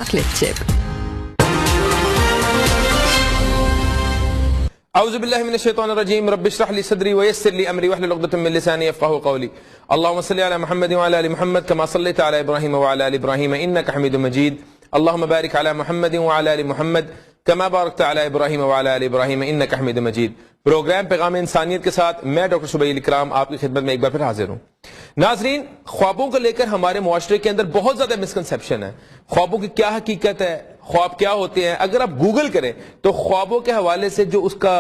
Clip-tip. اعوذ باللہ من الشیطان الرجیم رب اشرح لي صدری ويسر لي امری واحلل عقدۃ من لسانی يفقهوا قولی اللهم صل علی محمد وعلى ال محمد كما صليت على ابراہیم وعلى ال ابراہیم انك حمید مجید اللهم بارک علی محمد وعلى ال محمد كما بارکت علی ابراہیم وعلى ال ابراہیم انك حمید مجید۔ پروگرام پیغام انسانیت کے ساتھ میں ڈاکٹر شبیل اکرام آپ کی خدمت میں ایک بار پھر حاضر ہوں۔ ناظرین، خوابوں کو لے کر ہمارے معاشرے کے اندر بہت زیادہ مسکنسیپشن ہے۔ خوابوں کی کیا حقیقت ہے، خواب کیا ہوتے ہیں؟ اگر آپ گوگل کریں تو خوابوں کے حوالے سے جو اس کا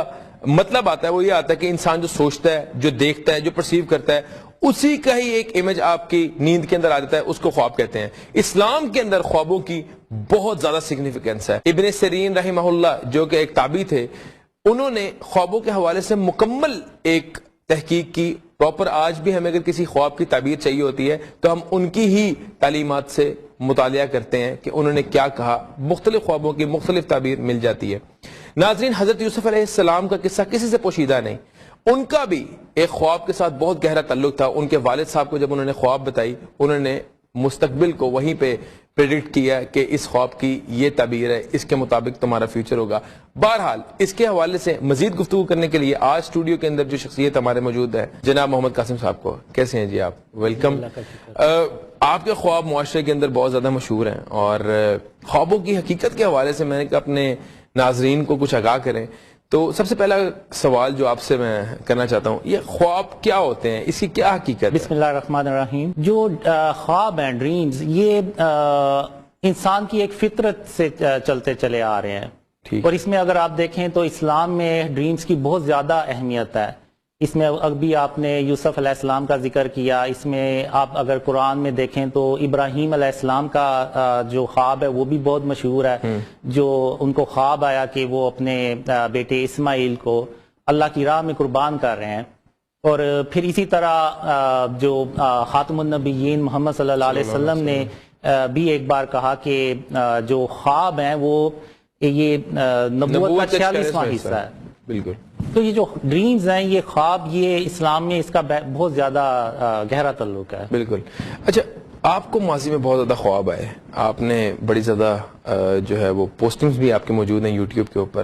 مطلب آتا ہے وہ یہ آتا ہے کہ انسان جو سوچتا ہے، جو دیکھتا ہے، جو پرسیو کرتا ہے، اسی کا ہی ایک امیج آپ کی نیند کے اندر آ جاتا ہے، اس کو خواب کہتے ہیں۔ اسلام کے اندر خوابوں کی بہت زیادہ سگنیفیکنس ہے۔ ابن سیرین رحمہ اللہ جو کہ ایک تابعی تھے، انہوں نے خوابوں کے حوالے سے مکمل ایک تحقیق کی۔ پراپر آج بھی ہمیں اگر کسی خواب کی تعبیر چاہیے ہوتی ہے تو ہم ان کی ہی تعلیمات سے مطالعہ کرتے ہیں کہ انہوں نے کیا کہا۔ مختلف خوابوں کی مختلف تعبیر مل جاتی ہے۔ ناظرین، حضرت یوسف علیہ السلام کا قصہ کسی سے پوشیدہ نہیں۔ ان کا بھی ایک خواب کے ساتھ بہت گہرا تعلق تھا۔ ان کے والد صاحب کو جب انہوں نے خواب بتائی، انہوں نے مستقبل کو وہیں پہ پریڈکٹ کیا کہ اس خواب کی یہ تعبیر ہے، اس کے مطابق تمہارا فیوچر ہوگا۔ بہرحال اس کے حوالے سے مزید گفتگو کرنے کے لیے آج اسٹوڈیو کے اندر جو شخصیت ہمارے موجود ہے، جناب محمد قاسم صاحب کو، کیسے ہیں جی آپ؟ ویلکم۔ آپ کے خواب معاشرے کے اندر بہت زیادہ مشہور ہیں، اور خوابوں کی حقیقت کے حوالے سے میں نے کہا اپنے ناظرین کو کچھ آگاہ کریں۔ تو سب سے پہلا سوال جو آپ سے میں کرنا چاہتا ہوں، یہ خواب کیا ہوتے ہیں، اس کی کیا حقیقت ہے؟ بسم اللہ الرحمن الرحیم۔ جو خواب ہیں، ڈریمز، یہ انسان کی ایک فطرت سے چلتے چلے آ رہے ہیں، اور اس میں اگر آپ دیکھیں تو اسلام میں ڈریمز کی بہت زیادہ اہمیت ہے۔ اس میں ابھی آپ نے یوسف علیہ السلام کا ذکر کیا، اس میں آپ اگر قرآن میں دیکھیں تو ابراہیم علیہ السلام کا جو خواب ہے وہ بھی بہت مشہور ہے، جو ان کو خواب آیا کہ وہ اپنے بیٹے اسماعیل کو اللہ کی راہ میں قربان کر رہے ہیں۔ اور پھر اسی طرح جو خاتم النبیین محمد صلی اللہ علیہ وسلم نے بھی ایک بار کہا کہ جو خواب ہیں وہ یہ نبوت کا 46واں حصہ ہے۔ بالکل۔ تو یہ جو ڈریمز ہیں، یہ خواب، یہ اسلام میں اس کا بہت زیادہ گہرا تعلق ہے۔ بالکل۔ اچھا، آپ کو ماضی میں بہت زیادہ خواب آئے، آپ نے بڑی زیادہ جو ہے وہ پوسٹنگز بھی آپ کے موجود ہیں یوٹیوب کے اوپر،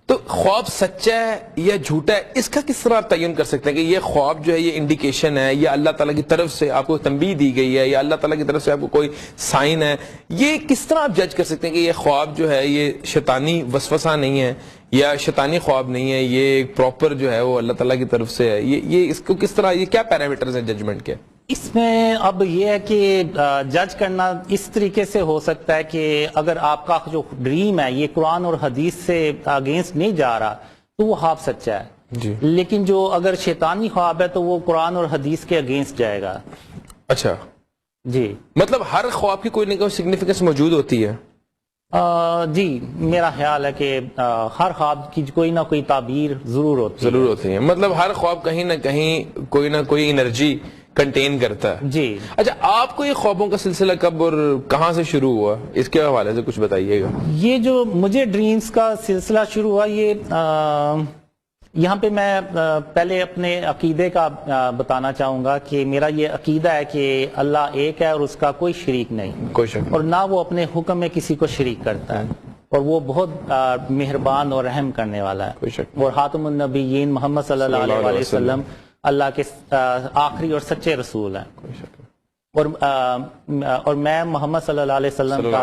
تو خواب سچا ہے یا جھوٹا ہے، اس کا کس طرح آپ تعین کر سکتے ہیں کہ یہ خواب جو ہے یہ انڈیکیشن ہے، یا اللہ تعالیٰ کی طرف سے آپ کو تنبیہ دی گئی ہے، یا اللہ تعالیٰ کی طرف سے آپ کو کوئی سائن ہے؟ یہ کس طرح آپ جج کر سکتے ہیں کہ یہ خواب جو ہے یہ شیطانی وسوسہ نہیں ہے یا شیطانی خواب نہیں ہے، یہ پراپر جو ہے وہ اللہ تعالیٰ کی طرف سے ہے؟ یہ اس کو کس طرح، یہ کیا پیرامیٹرز ہیں ججمنٹ کے؟ اس میں اب یہ ہے کہ جج کرنا اس طریقے سے ہو سکتا ہے کہ اگر آپ کا جو ڈریم ہے یہ قرآن اور حدیث سے اگینسٹ نہیں جا رہا تو وہ خواب سچا ہے جی، لیکن جو اگر شیطانی خواب ہے تو وہ قرآن اور حدیث کے اگینسٹ جائے گا۔ اچھا جی، مطلب ہر خواب کی کوئی نہ کوئی سگنیفیکنس موجود ہوتی ہے؟ جی، میرا خیال ہے کہ ہر خواب کی کوئی نہ کوئی تعبیر ضرور ہوتی ہے۔ مطلب ہر خواب کہیں نہ کہیں کوئی نہ کوئی انرجی کنٹین کرتا ہے۔ جی۔ اچھا، آپ کو یہ خوابوں کا سلسلہ کب اور کہاں سے شروع ہوا، اس کے حوالے سے کچھ بتائیے گا۔ یہ جو مجھے ڈریمز کا سلسلہ شروع ہوا، یہ یہاں پہ میں پہلے اپنے عقیدے کا بتانا چاہوں گا کہ میرا یہ عقیدہ ہے کہ اللہ ایک ہے اور اس کا کوئی شریک نہیں، کوئی شک، اور نہ وہ اپنے حکم میں کسی کو شریک کرتا ہے، اور وہ بہت مہربان اور رحم کرنے والا ہے۔ کوئی شک، اور خاتم النبیین محمد صلی اللہ علیہ وسلم اللہ کے آخری اور سچے رسول ہیں۔ کوئی شک، اور میں محمد صلی اللہ علیہ وسلم کا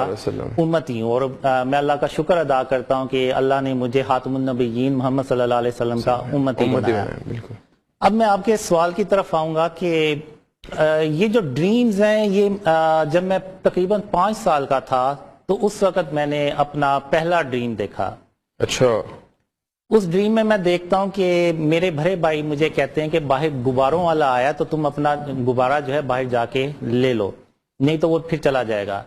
امتی ہوں، اور میں اللہ کا شکر ادا کرتا ہوں کہ اللہ نے مجھے خاتم النبیین محمد صلی اللہ علیہ وسلم کا امتی بنایا۔ بالکل۔ اب میں آپ کے سوال کی طرف آؤں گا کہ یہ جو ڈریمز ہیں، یہ جب میں تقریباً 5 سال کا تھا تو اس وقت میں نے اپنا پہلا ڈریم دیکھا۔ اچھا۔ اس ڈریم میں دیکھتا ہوں کہ میرے بڑے بھائی مجھے کہتے ہیں کہ باہر غباروں والا آیا تو تم اپنا غبارہ جو ہے باہر جا کے لے لو، نہیں تو وہ پھر چلا جائے گا۔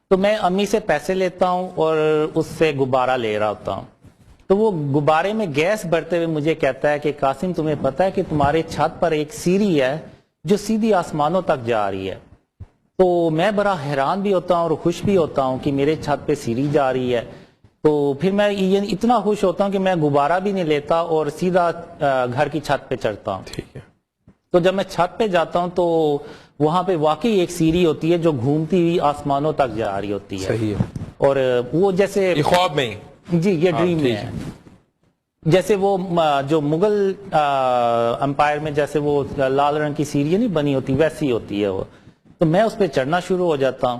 تو میں امی سے پیسے لیتا ہوں اور اس سے غبارہ لے رہا ہوتا ہوں، تو وہ غبارے میں گیس بھرتے ہوئے مجھے کہتا ہے کہ قاسم، تمہیں پتہ ہے کہ تمہارے چھت پر ایک سیڑھی ہے جو سیدھی آسمانوں تک جا رہی ہے؟ تو میں بڑا حیران بھی ہوتا ہوں اور خوش بھی ہوتا ہوں کہ میرے چھت پہ سیڑھی جا رہی ہے۔ تو پھر میں اتنا خوش ہوتا ہوں کہ میں غبارہ بھی نہیں لیتا اور سیدھا گھر کی چھت پہ چڑھتا ہوں۔ ٹھیک ہے۔ تو جب میں چھت پہ جاتا ہوں تو وہاں پہ واقعی ایک سیڑھی ہوتی ہے جو گھومتی ہوئی آسمانوں تک جا رہی ہوتی ہے۔ صحیح ہے۔ اور وہ جیسے یہ خواب میں ہی؟ جی یہ ڈریم میں ہے. جیسے وہ جو مغل امپائر میں جیسے وہ لال رنگ کی سیڑھی نہیں بنی ہوتی ویسی ہوتی ہے وہ, تو میں اس پہ چڑھنا شروع ہو جاتا ہوں.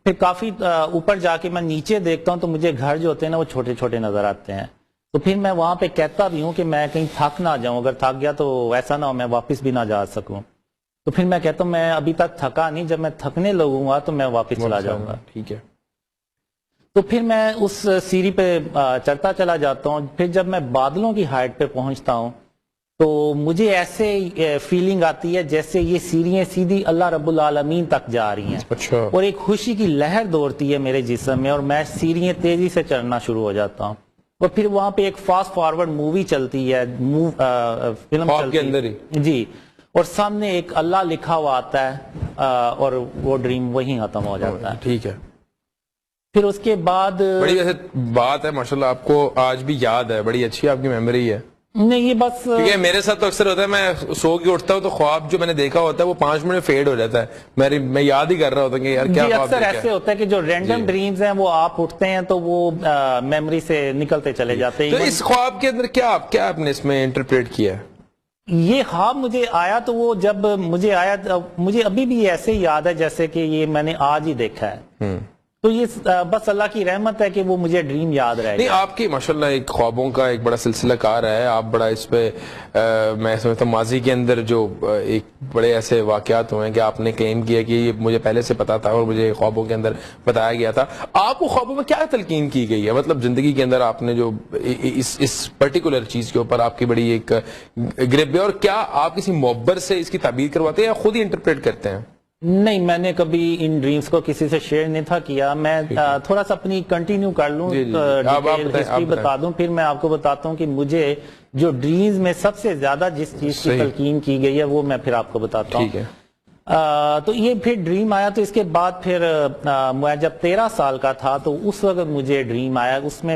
پھر کافی اوپر جا کے میں نیچے دیکھتا ہوں تو مجھے گھر جو ہوتے ہیں نا وہ چھوٹے چھوٹے نظر آتے ہیں. تو پھر میں وہاں پہ کہتا بھی ہوں کہ میں کہیں تھک نہ جاؤں, اگر تھک گیا تو ایسا نہ ہو میں واپس بھی نہ جا سکوں. تو پھر میں کہتا ہوں میں ابھی تک تھکا نہیں, جب میں تھکنے لگوں گا تو میں واپس چلا جاؤں گا. ٹھیک ہے. تو پھر میں اس سیڑھی پہ چڑھتا چلا جاتا ہوں. پھر جب میں بادلوں کی ہائٹ پہ پہنچتا ہوں تو مجھے ایسے فیلنگ آتی ہے جیسے یہ سیڑھیاں سیدھی اللہ رب العالمین تک جا رہی ہیں. اچھا. اور ایک خوشی کی لہر دوڑتی ہے میرے جسم میں اور میں سیڑھیاں تیزی سے چڑھنا شروع ہو جاتا ہوں. اور پھر وہاں پہ ایک فاسٹ فارورڈ مووی چلتی ہے, فلم کے اندر ہی جی, اور سامنے ایک اللہ لکھا ہوا آتا ہے اور وہ ڈریم وہیں ختم ہو جاتا ہے. ٹھیک ہے. پھر اس کے بعد بڑی ویسے بات ہے ماشاءاللہ, آپ کو آج بھی یاد ہے, بڑی اچھی آپ کی میموری ہے. نہیں یہ بس کیونکہ میرے ساتھ تو اکثر ہوتا ہے, میں سو کے اٹھتا ہوں تو خواب جو میں نے دیکھا ہوتا ہے وہ 5 منٹ میں فیڈ ہو جاتا ہے, میں یاد ہی کر رہا ہوتا ہوں کہ یار کیا خواب اکثر ایسے ہوتا ہے کہ جو رینڈم ڈریمز ہیں وہ آپ اٹھتے ہیں تو وہ میموری سے نکلتے چلے جاتے ہیں. تو اس خواب کے اندر کیا آپ نے اس میں انٹرپریٹ کیا ہے؟ یہ خواب مجھے آیا تو وہ جب مجھے آیا مجھے ابھی بھی ایسے ہی یاد ہے جیسے کہ یہ میں نے آج ہی دیکھا ہے. تو یہ بس اللہ کی رحمت ہے کہ وہ مجھے ڈریم یاد رہے گا. آپ کی ماشاءاللہ ایک خوابوں کا ایک بڑا سلسلہ کار ہے, آپ بڑا اس پہ میں سمجھتا ہوں ماضی کے اندر جو ایک بڑے ایسے واقعات ہوئے ہیں کہ آپ نے کلیم کیا کہ یہ مجھے پہلے سے پتا تھا اور مجھے خوابوں کے اندر بتایا گیا تھا. آپ کو خوابوں میں کیا تلقین کی گئی ہے, مطلب زندگی کے اندر آپ نے جو اس پرٹیکولر چیز کے اوپر آپ کی بڑی ایک گرپ ہے, اور کیا آپ کسی معبر سے اس کی تعبیر کرواتے ہیں یا خود ہی انٹرپریٹ کرتے ہیں؟ نہیں, میں نے کبھی ان ڈریمز کو کسی سے شیئر نہیں تھا کیا. میں تھوڑا سا اپنی کنٹینیو کر لوں, ڈیٹیل ہسٹری بتا دوں, پھر میں آپ کو بتاتا ہوں کہ مجھے جو ڈریمز میں سب سے زیادہ جس چیز کی تلقین کی گئی ہے وہ میں پھر آپ کو بتاتا ہوں. تو یہ پھر ڈریم آیا, تو اس کے بعد پھر میں جب 13 سال کا تھا تو اس وقت مجھے ڈریم آیا. اس میں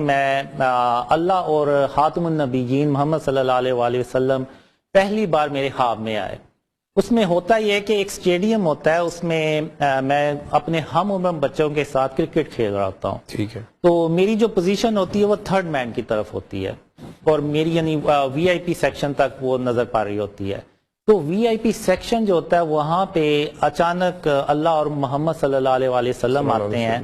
اللہ اور خاتم النبیین محمد صلی اللہ علیہ وآلہ وسلم پہلی بار میرے خواب میں آئے. اس میں ہوتا یہ کہ ایک اسٹیڈیم ہوتا ہے, اس میں میں اپنے ہم عمر بچوں کے ساتھ کرکٹ کھیل رہا ہوتا ہوں. ٹھیک ہے. تو میری جو پوزیشن ہوتی ہے وہ 3rd مین کی طرف ہوتی ہے اور میری یعنی وی آئی پی سیکشن تک وہ نظر پا رہی ہوتی ہے. تو وی آئی پی سیکشن جو ہوتا ہے وہاں پہ اچانک اللہ اور محمد صلی اللہ علیہ وآلہ وسلم آتے ہیں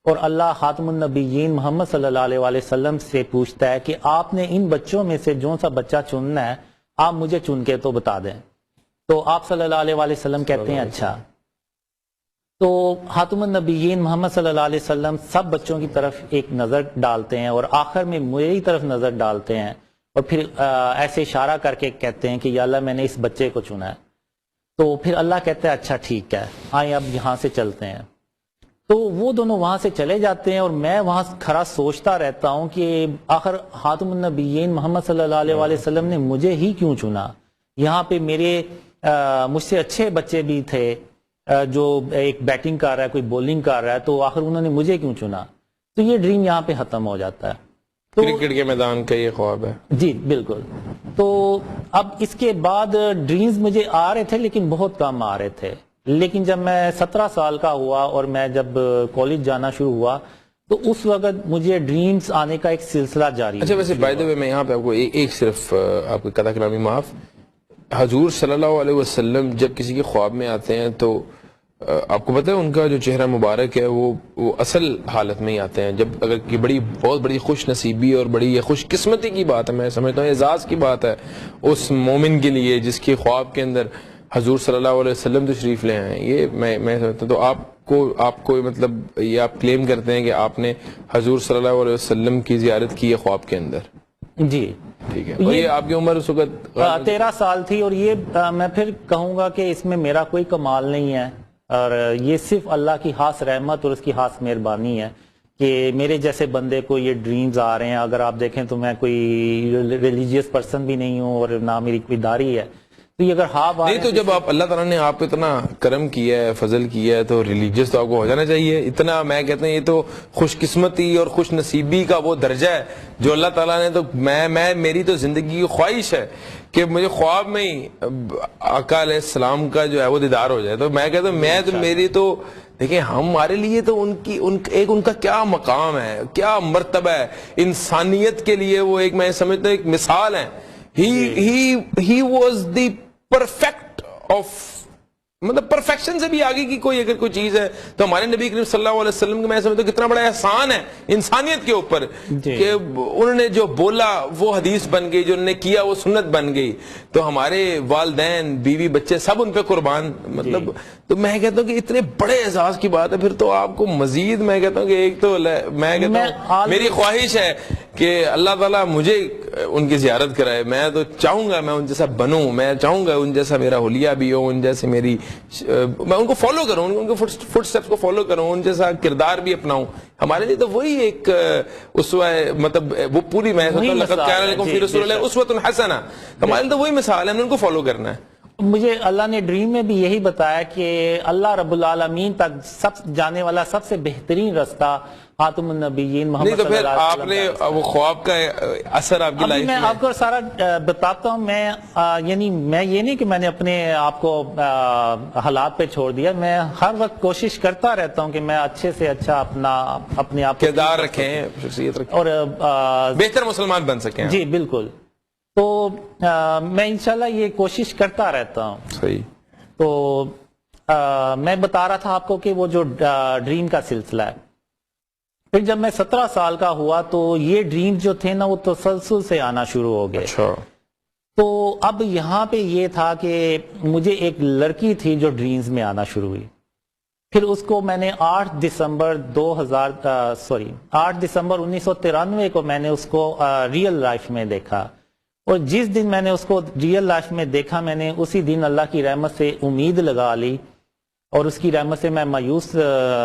اور اللہ خاتم النبیین محمد صلی اللہ علیہ وآلہ وسلم سے پوچھتا ہے کہ آپ نے ان بچوں میں سے جو سا بچہ چننا ہے آپ مجھے چن کے تو بتا دیں. تو آپ صلی اللہ علیہ وآلہ وسلم کہتے ہیں اچھا. تو خاتم النبیین محمد صلی اللہ علیہ وسلم سب بچوں کی طرف ایک نظر ڈالتے ہیں اور آخر میں میری طرف نظر ڈالتے ہیں اور پھر ایسے اشارہ کر کے کہتے ہیں کہ یا اللہ میں نے اس بچے کو چنا ہے. تو پھر اللہ کہتا ہے اچھا ٹھیک ہے آئیں اب یہاں سے چلتے ہیں. تو وہ دونوں وہاں سے چلے جاتے ہیں اور میں وہاں کھڑا سوچتا رہتا ہوں کہ آخر خاتم النبیین محمد صلی اللہ علیہ وآلہ وسلم نے مجھے ہی کیوں چنا. یہاں پہ میرے مجھ سے اچھے بچے بھی تھے جو ایک بیٹنگ کر رہا ہے کوئی بولنگ کر رہا ہے, تو آخر انہوں نے مجھے کیوں چنا. تو یہ ڈریم یہاں پہ ختم ہو جاتا ہے. تو کرکٹ کے میدان کا یہ خواب ہے. جی بالکل. تو اب اس کے بعد ڈریمز مجھے آ رہے تھے لیکن بہت کم آ رہے تھے. لیکن جب میں 17 سال کا ہوا اور میں جب کالج جانا شروع ہوا تو اس وقت مجھے ڈریمز آنے کا ایک سلسلہ جاری. اچھا ویسے بائی دا وے میں یہاں پہ آپ کو ایک صرف آپ کو قطع کلامی معاف, حضور صلی اللہ علیہ وسلم جب کسی کے خواب میں آتے ہیں تو آپ کو پتہ ہے ان کا جو چہرہ مبارک ہے وہ اصل حالت میں ہی آتے ہیں. جب اگر کی بہت بڑی خوش نصیبی اور بڑی یہ خوش قسمتی کی بات ہے, میں سمجھتا ہوں اعزاز کی بات ہے اس مومن کے لیے جس کے خواب کے اندر حضور صلی اللہ علیہ وسلم تشریف لے آئے. یہ میں سمجھتا ہوں. تو آپ کو مطلب یہ آپ کلیم کرتے ہیں کہ آپ نے حضور صلی اللہ علیہ وسلم کی زیارت کی ہے خواب کے اندر. جی ٹھیک ہے. اور یہ آپ کی عمر اس وقت 13 سال تھی اور یہ میں پھر کہوں گا کہ اس میں میرا کوئی کمال نہیں ہے اور یہ صرف اللہ کی خاص رحمت اور اس کی خاص مہربانی ہے کہ میرے جیسے بندے کو یہ ڈریمز آ رہے ہیں. اگر آپ دیکھیں تو میں کوئی ریلیجیس پرسن بھی نہیں ہوں اور نہ میری کوئی داڑھی ہے, تو یہ اگر خواب نہیں تو جب آپ اللہ تعالیٰ نے آپ پہ اتنا کرم کیا ہے، فضل کیا ہے، تو ریلیجیس تو آپ کو ہو جانا چاہیے. اتنا میں کہتا ہوں یہ تو خوش قسمتی اور خوش نصیبی کا وہ درجہ ہے جو اللہ تعالیٰ نے تو میں میری تو زندگی کی خواہش ہے کہ مجھے خواب میں ہی آقا علیہ السلام کا جو ہے وہ دیدار ہو جائے. تو میں کہتا ہوں میں تو میری تو دیکھیں ہمارے لیے تو ان کا کیا مقام ہے، کیا مرتبہ ہے انسانیت کے لیے. وہ ایک میں سمجھتا ہوں ایک مثال ہے. he was the perfect of مطلب پرفیکشن سے بھی آگے کی کوئی اگر کوئی چیز ہے تو ہمارے نبی کریم صلی اللہ علیہ وسلم کے میں سمجھتا ہوں کتنا بڑا احسان ہے انسانیت کے اوپر کہ انہوں نے جو بولا وہ حدیث بن گئی، جو انہوں نے کیا وہ سنت بن گئی. تو ہمارے والدین، بیوی، بچے سب ان پہ قربان. مطلب تو میں کہتا ہوں کہ اتنے بڑے اعزاز کی بات ہے. پھر تو آپ کو مزید میں کہتا ہوں کہ ایک تو میں کہتا ہوں میری خواہش ہے کہ اللہ تعالیٰ مجھے ان کی زیارت کرائے. میں تو چاہوں گا میں ان جیسا بنوں، میں چاہوں گا ان جیسا میرا حلیہ بھی ہو، ان جیسے میں ان کو فالو کروں، ان کے فٹ سٹیپس کو فالو کروں، ان جیسا کردار بھی اپناؤں. ہمارے لیے تو وہی ایک اسوہ ہے. مطلب وہ پوری میں لقد کان لکم فی رسول اللہ اسوۃ حسنہ، ہمارے لیے تو وہی مثال ہے، ہم نے ان کو فالو کرنا ہے. مجھے اللہ نے ڈریم میں بھی یہی بتایا کہ اللہ رب العالمین تک سب جانے والا سب سے بہترین رستہ خاتم النبیین محمد صلی اللہ علیہ وسلم. نہیں تو پھر آپ نے وہ خواب کا اثر آپ کی لائف میں آپ کو سارا بتاتا ہوں. میں یعنی میں یہ نہیں کہ میں نے اپنے آپ کو حالات پہ چھوڑ دیا. میں ہر وقت کوشش کرتا رہتا ہوں کہ میں اچھے سے اچھا اپنے آپ کردار رکھیں، شخصیت رکھیں اور بہتر مسلمان بن سکیں. جی بالکل. تو میں انشاءاللہ یہ کوشش کرتا رہتا ہوں. صحیح. تو میں بتا رہا تھا آپ کو کہ وہ جو ڈریم کا سلسلہ ہے، پھر جب میں 17 سال کا ہوا تو یہ ڈریم جو تھے نا وہ تسلسل سے آنا شروع ہو گئے. اچھا. تو اب یہاں پہ یہ تھا کہ مجھے ایک لڑکی تھی جو ڈریمز میں آنا شروع ہوئی. پھر اس کو میں نے 8 دسمبر 1993 کو میں نے اس کو ریئل لائف میں دیکھا. اور جس دن میں نے اس کو ریئل لائف میں دیکھا، میں نے اسی دن اللہ کی رحمت سے امید لگا لی اور اس کی رحمت سے میں مایوس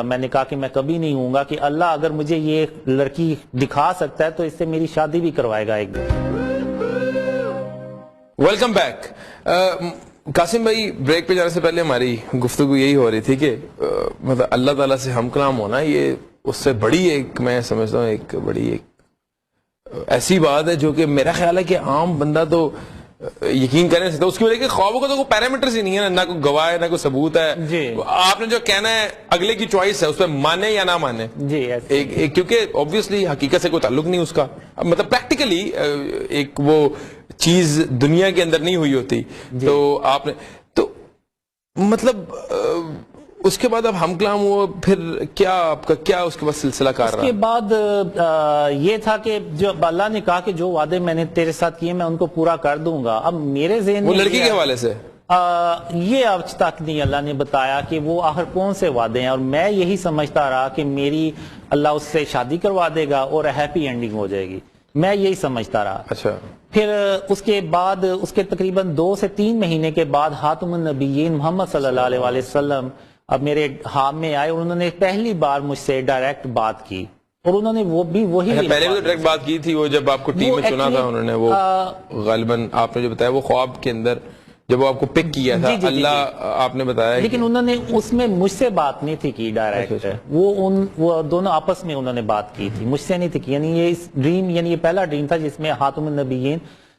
میں نے کہا کہ میں کبھی نہیں ہوں گا کہ اللہ اگر مجھے یہ لڑکی دکھا سکتا ہے تو اس سے میری شادی بھی کروائے گا ایک دن. Welcome back. قاسم بھائی، بریک پہ جانے سے پہلے ہماری گفتگو یہی ہو رہی تھی کہ مطلب اللہ تعالیٰ سے ہم کلام ہونا یہ اس سے بڑی ایک میں سمجھتا ہوں ایک بڑی ایک ایسی بات ہے جو کہ میرا خیال ہے کہ عام بندہ تو یقین کرنے سے اس کی وجہ کہ خوابوں کا تو کوئی پیرامیٹرز ہی نہیں ہے، نہ کوئی گواہ ہے، نہ کوئی ثبوت ہے. آپ نے جو کہنا ہے اگلے کی چوائس ہے، اس پہ مانے یا نہ مانے. کیونکہ obviously حقیقت سے کوئی تعلق نہیں اس کا. مطلب پریکٹیکلی ایک وہ چیز دنیا کے اندر نہیں ہوئی ہوتی. تو آپ نے تو مطلب اس کے بعد اب ہم کلام ہوا، پھر کیا آپ کا کیا اس کے بعد سلسلہ کار رہا؟ اس کے بعد یہ تھا کہ جو اللہ نے کہا کہ جو وعدے میں نے تیرے ساتھ کیے میں ان کو پورا کر دوں گا. اب میرے ذہن وہ لڑکی کے حوالے سے یہ آج تک نہیں اللہ نے بتایا کہ وہ آخر کون سے وعدے ہیں. اور میں یہی سمجھتا رہا کہ میری اللہ اس سے شادی کروا دے گا اور ہیپی اینڈنگ ہو جائے گی. میں یہی سمجھتا رہا. اچھا. پھر اس کے بعد اس کے تقریباً 2 سے 3 مہینے کے بعد خاتم النبیین محمد صلی اللہ علیہ وسلم اب میرے ہاتھ میں آئے اور انہوں نے پہلی بار مجھ سے ڈائریکٹ بات کی. اور انہوں نے وہ بھی وہی پہلے بھی ڈائریکٹ بات کی تھی. وہ جب آپ کو ٹیم میں چنا تھا انہوں نے، وہ غالباً آپ نے جو بتایا وہ خواب کے اندر جب وہ آپ کو پک کیا تھا اللہ آپ نے بتایا، لیکن انہوں نے اس میں مجھ سے بات نہیں تھی کی ڈائریکٹ. وہ دونوں آپس میں انہوں نے بات کی تھی، مجھ سے نہیں تھی کی. یعنی یہ ڈریم یعنی یہ پہلا ڈریم تھا جس میں خاتم النبیین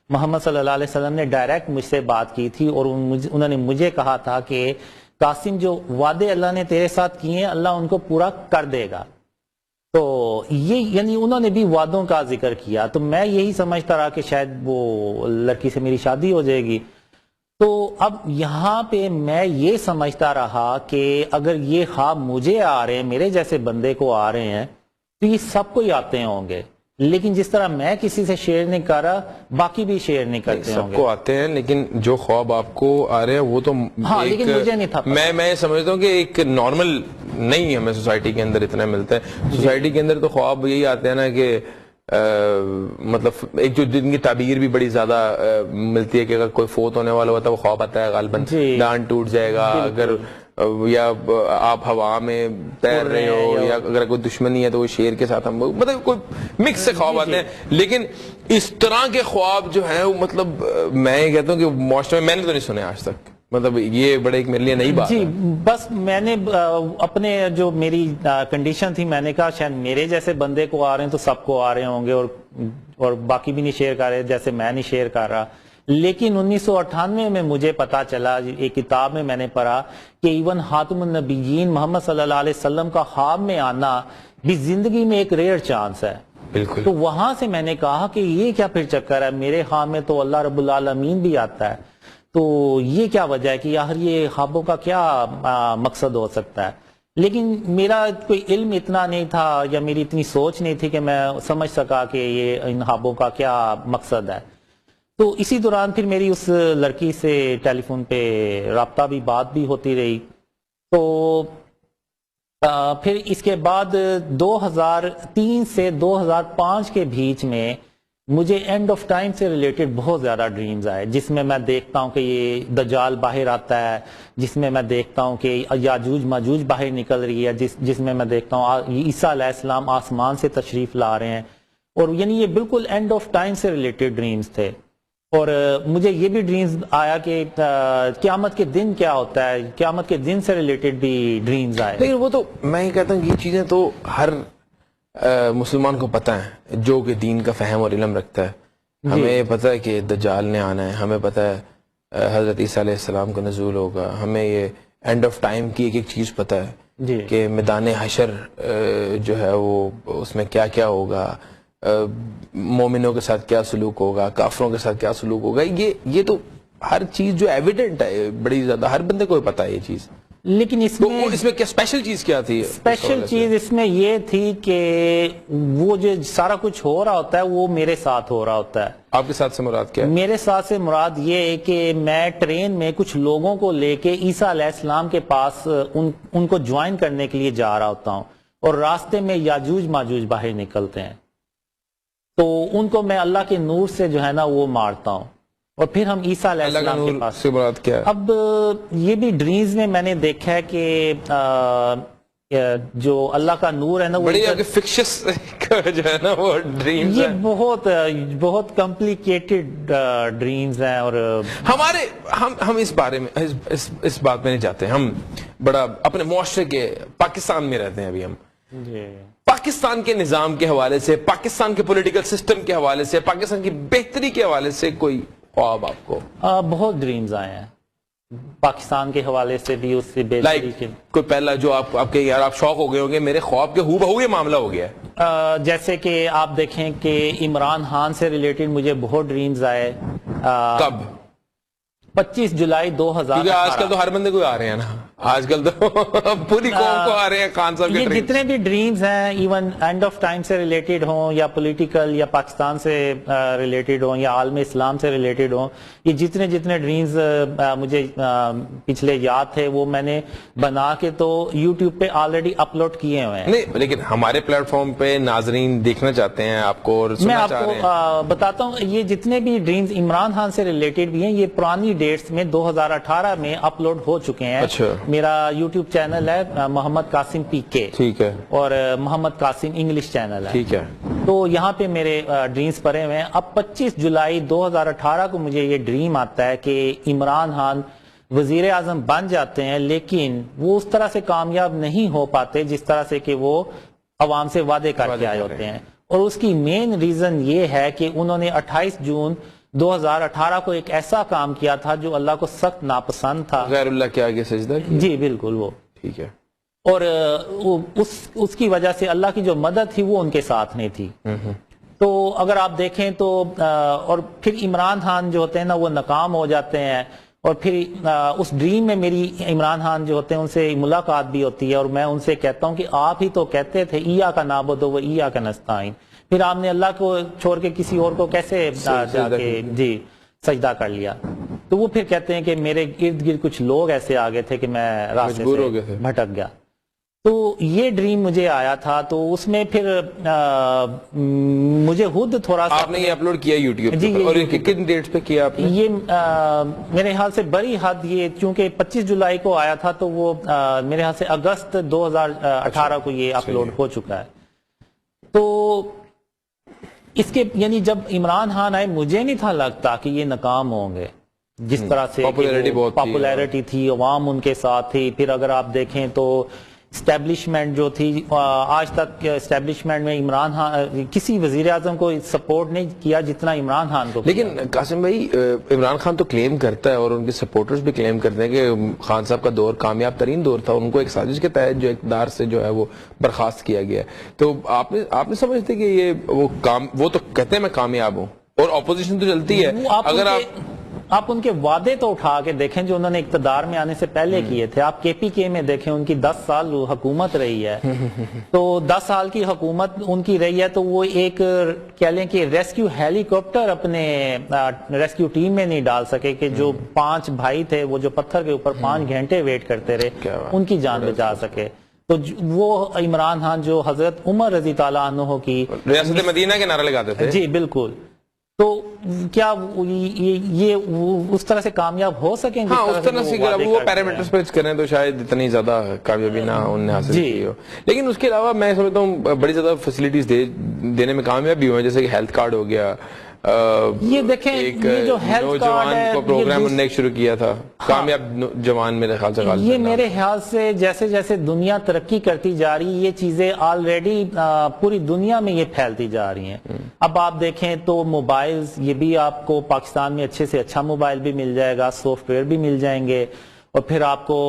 محمد صلی اللہ علیہ وسلم نے ڈائریکٹ مجھ سے بات کی تھی. اور انہوں نے مجھے کہا تھا کہ قاسم جو وعدے اللہ نے تیرے ساتھ کیے ہیں اللہ ان کو پورا کر دے گا. تو یہ یعنی انہوں نے بھی وعدوں کا ذکر کیا. تو میں یہی سمجھتا رہا کہ شاید وہ لڑکی سے میری شادی ہو جائے گی. تو اب یہاں پہ میں یہ سمجھتا رہا کہ اگر یہ خواب مجھے آ رہے ہیں، میرے جیسے بندے کو آ رہے ہیں، تو یہ سب کو ہی آتے ہوں گے. لیکن جس طرح میں کسی سے شیئر نہیں کر رہا باقی بھی شیئر نہیں کرتے ہوں گے. سب کو آتے ہیں، لیکن جو خواب آپ کو آ رہے ہیں وہ تو لیکن مجھے نہیں تھا. میں سمجھتا ہوں کہ ایک نارمل نہیں ہمیں سوسائٹی کے اندر اتنا ملتا ہے. سوسائٹی کے اندر تو خواب یہی آتے ہیں نا کہ مطلب ایک جو جن کی تعبیر بھی بڑی زیادہ ملتی ہے کہ اگر کوئی فوت ہونے والا ہوتا ہے وہ خواب آتا ہے غالباً دان ٹوٹ جائے گا، اگر یا آپ ہوا میں تیر رہے ہو، یا اگر کوئی دشمنی ہے تو وہ شیر کے ساتھ ہم، مطلب کوئی مکس سے خواب آتے ہیں. لیکن اس طرح کے خواب جو ہیں وہ مطلب میں یہ کہتا ہوں کہ معاشرے میں نے تو نہیں سنے آج تک. مطلب یہ بڑے ایک میرے لیے نئی بات ہے. بس میں نے اپنے جو میری کنڈیشن تھی، میں نے کہا شاید میرے جیسے بندے کو آ رہے ہیں تو سب کو آ رہے ہوں گے، اور باقی بھی نہیں شیئر کر رہے جیسے میں نہیں شیئر کر رہا. لیکن 1998 میں مجھے پتا چلا، ایک کتاب میں نے پڑھا کہ ایون خاتم النبیین محمد صلی اللہ علیہ وسلم کا خواب میں آنا بھی زندگی میں ایک ریئر چانس ہے. بالکل. تو وہاں سے میں نے کہا کہ یہ کیا پھر چکر ہے، میرے خواب میں تو اللہ رب العالمین بھی آتا ہے، تو یہ کیا وجہ ہے کہ یار یہ خوابوں کا کیا مقصد ہو سکتا ہے. لیکن میرا کوئی علم اتنا نہیں تھا یا میری اتنی سوچ نہیں تھی کہ میں سمجھ سکا کہ یہ ان خوابوں کا کیا مقصد ہے. تو اسی دوران پھر میری اس لڑکی سے ٹیلی فون پہ رابطہ بھی، بات بھی ہوتی رہی. تو پھر اس کے بعد 2003 سے 2005 کے بیچ میں مجھے اینڈ آف ٹائم سے ریلیٹڈ بہت زیادہ ڈریمز آئے، جس میں میں دیکھتا ہوں کہ یہ دجال باہر آتا ہے، جس میں میں دیکھتا ہوں کہ یاجوج ماجوج باہر نکل رہی ہے، جس میں میں دیکھتا ہوں عیسیٰ علیہ السلام آسمان سے تشریف لا رہے ہیں. اور یعنی یہ بالکل اینڈ آف ٹائم سے ریلیٹڈ ڈریمز تھے. اور مجھے یہ بھی ڈریمز آیا کہ قیامت کے دن کیا ہوتا ہے، قیامت کے دن سے ریلیٹڈ بھی ڈریمز آئے. لیکن وہ تو میں یہ کہتا ہوں یہ چیزیں تو ہر مسلمان کو پتہ ہے جو کہ دین کا فہم اور علم رکھتا ہے. ہمیں پتہ ہے کہ دجال نے آنا ہے، ہمیں پتہ ہے حضرت عیسیٰ علیہ السلام کا نزول ہوگا، ہمیں یہ اینڈ آف ٹائم کی ایک ایک چیز پتہ ہے کہ میدان حشر جو ہے وہ اس میں کیا کیا ہوگا، مومنوں کے ساتھ کیا سلوک ہوگا، کافروں کے ساتھ کیا سلوک ہوگا. یہ تو ہر چیز جو ایویڈنٹ ہے بڑی زیادہ، ہر بندے کو پتہ ہے یہ چیز. لیکن اس میں کیا اسپیشل چیز کیا تھی؟ اسپیشل چیز اس میں یہ تھی کہ وہ جو سارا کچھ ہو رہا ہوتا ہے وہ میرے ساتھ ہو رہا ہوتا ہے. آپ کے ساتھ سے مراد کیا ہے؟ میرے ساتھ سے مراد یہ ہے کہ میں ٹرین میں کچھ لوگوں کو لے کے عیسیٰ علیہ السلام کے پاس ان کو جوائن کرنے کے لیے جا رہا ہوتا ہوں، اور راستے میں یاجوج ماجوج باہر نکلتے ہیں، تو ان کو میں اللہ کے نور سے جو ہے نا وہ مارتا ہوں، اور پھر ہم عیسیٰ علیہ السلام کے پاس. سے مراد کیا ہے؟ اب یہ بھی ڈریمز میں نے دیکھا ہے کہ جو اللہ کا نور ہے نا وہ بڑی فکشس جو ہے نا وہ ڈریمز یہ بہت کمپلیکیٹڈ ڈریمز ہیں. اور ہمارے ہم اس بارے میں اس بات میں نہیں جاتے. ہم بڑا اپنے معاشرے کے پاکستان میں رہتے ہیں ابھی. ہم پاکستان کے نظام کے حوالے سے، پاکستان کے پولیٹیکل سسٹم کے حوالے سے، پاکستان کی بہتری کے حوالے سے کوئی خواب آپ کو؟ بہت ڈریمز آئے ہیں پاکستان کے حوالے سے بھی، اس سے بہتری کے. کوئی پہلا جو آپ کے یار آپ شوق ہو گئے ہوں گے میرے خواب کے ہو بہو یہ معاملہ ہو گیا ہے؟ جیسے کہ آپ دیکھیں کہ عمران خان سے ریلیٹڈ مجھے بہت ڈریمز آئے. کب؟ 25 جولائی 2000. کیونکہ آج کل تو ہر بندے کو آ رہے ہیں نا، آج کل تو پوری قوم کو آ رہے ہیں خان صاحب کے یہ جتنے بھی ڈریمز ہیں، ایون اینڈ آف ٹائم سے ریلیٹڈ ہوں یا پولیٹیکل یا پاکستان سے ریلیٹڈ ہوں یا عالم اسلام سے ریلیٹڈ ہوں، یہ جتنے ڈریمز مجھے پچھلے یاد تھے وہ میں نے بنا کے تو یوٹیوب پہ آلریڈی اپلوڈ کیے ہوئے ہیں. نہیں لیکن ہمارے پلیٹ فارم پہ ناظرین دیکھنا چاہتے ہیں آپ کو اور میں سننا آپ چاہ رہے ہیں. کو بتاتا ہوں یہ جتنے بھی ڈریمز عمران خان سے ریلیٹڈ بھی ہیں یہ پرانی ڈیٹس میں 2018 میں اپلوڈ ہو چکے ہیں. اچھا. میرا یوٹیوب چینل ہے محمد قاسم PK. ٹھیک ہے. اور محمد قاسم انگلش چینل ہے. ٹھیک ہے. تو یہاں پہ میرے ڈریمز پڑے ہوئے ہیں. اب 25 جولائی 2018 کو مجھے یہ ڈریم آتا ہے کہ عمران خان وزیر اعظم بن جاتے ہیں، لیکن وہ اس طرح سے کامیاب نہیں ہو پاتے جس طرح سے کہ وہ عوام سے وعدے کر کے آئے ہوتے ہیں. اور اس کی مین ریزن یہ ہے کہ انہوں نے 28 جون 2018 کو ایک ایسا کام کیا تھا جو اللہ کو سخت ناپسند تھا. غیر اللہ کے آگے سجدہ کیا؟ جی بالکل وہ. ٹھیک ہے. اور اس کی وجہ سے اللہ کی جو مدد تھی وہ ان کے ساتھ نہیں تھی. تو اگر آپ دیکھیں تو اور پھر عمران خان جو ہوتے ہیں نا وہ ناکام ہو جاتے ہیں. اور پھر اس ڈریم میں میری عمران خان جو ہوتے ہیں ان سے ملاقات بھی ہوتی ہے، اور میں ان سے کہتا ہوں کہ آپ ہی تو کہتے تھے ایاک نعبد و ایاک نستعین، پھر آپ نے اللہ کو چھوڑ کے کسی اور کو کیسے جا کے سجدہ کر لیا؟ تو وہ پھر کہتے ہیں کہ میرے ارد گرد کچھ لوگ ایسے آ گئے تھے کہ میں راستے سے بھٹک گیا. تو یہ ڈریم مجھے آیا تھا، تو اس میں پھر مجھے خود تھوڑا سا آپ نے یہ اپلوڈ کیا یوٹیوب جی، اور کن ڈیٹ پہ کیا آپ نے؟ یہ میرے خیال سے بڑی حد یہ چونکہ 25 جولائی کو آیا تھا، تو وہ میرے خیال سے اگست 2018 کو یہ اپلوڈ ہو چکا ہے. تو اس کے یعنی جب عمران خان آئے مجھے نہیں تھا لگتا کہ یہ ناکام ہوں گے، جس طرح سے پاپولیرٹی تھی، عوام ان کے ساتھ تھی. پھر اگر آپ دیکھیں تو اسٹیبلشمنٹ جو تھی، آج تک اسٹیبلشمنٹ میں عمران خان کسی وزیر اعظم کو سپورٹ نہیں کیا جتنا عمران خان کو. لیکن قاسم بھائی، عمران خان تو کلیم کرتا ہے اور ان کے سپورٹرز بھی کلیم کرتے ہیں کہ خان صاحب کا دور کامیاب ترین دور تھا، ان کو ایک سازش کے تحت جو اقتدار سے جو ہے وہ برخاست کیا گیا ہے. تو آپ نے سمجھتے کہ یہ وہ تو کہتے ہیں میں کامیاب ہوں، اور اپوزیشن تو چلتی ہے. اگر آپ ان کے وعدے تو اٹھا کے دیکھیں جو انہوں نے اقتدار میں آنے سے پہلے کیے تھے. آپ KPK میں دیکھیں، ان کی 10 سال حکومت رہی ہے. تو 10 سال کی حکومت ان کی رہی ہے، تو وہ ایک کہہ لیں کہ ریسکیو ہیلی کاپٹر اپنے ریسکیو ٹیم میں نہیں ڈال سکے کہ جو 5 بھائی تھے وہ جو پتھر کے اوپر 5 گھنٹے ویٹ کرتے رہے، ان کی جان بچا سکے. تو وہ عمران خان جو حضرت عمر رضی تعالیٰ عنہ کی ریاست مدینہ کے نعرہ لگاتے تھے، جی بالکل، تو کیا یہ اس طرح سے کامیاب ہو سکیں گے؟ ہاں، اس طرح سے وہ پیرامیٹرز پہ کریں تو شاید اتنی زیادہ کامیابی نہ انہوں نے حاصل کی ہو. لیکن اس کے علاوہ میں سمجھتا ہوں بڑی زیادہ فیسلٹیز دینے میں کامیاب بھی ہوئے، جیسے کہ ہیلتھ کارڈ ہو گیا. یہ دیکھیں، یہ جو ہیلتھ کارڈ ہے کو پروگرام انہوں نے شروع کیا تھا، کامیاب جوان میرے خیال سے. یہ میرے خیال سے جیسے جیسے دنیا ترقی کرتی جا رہی، یہ چیزیں آلریڈی پوری دنیا میں یہ پھیلتی جا رہی ہیں. اب آپ دیکھیں تو موبائلز، یہ بھی آپ کو پاکستان میں اچھے سے اچھا موبائل بھی مل جائے گا، سافٹ ویئر بھی مل جائیں گے، اور پھر آپ کو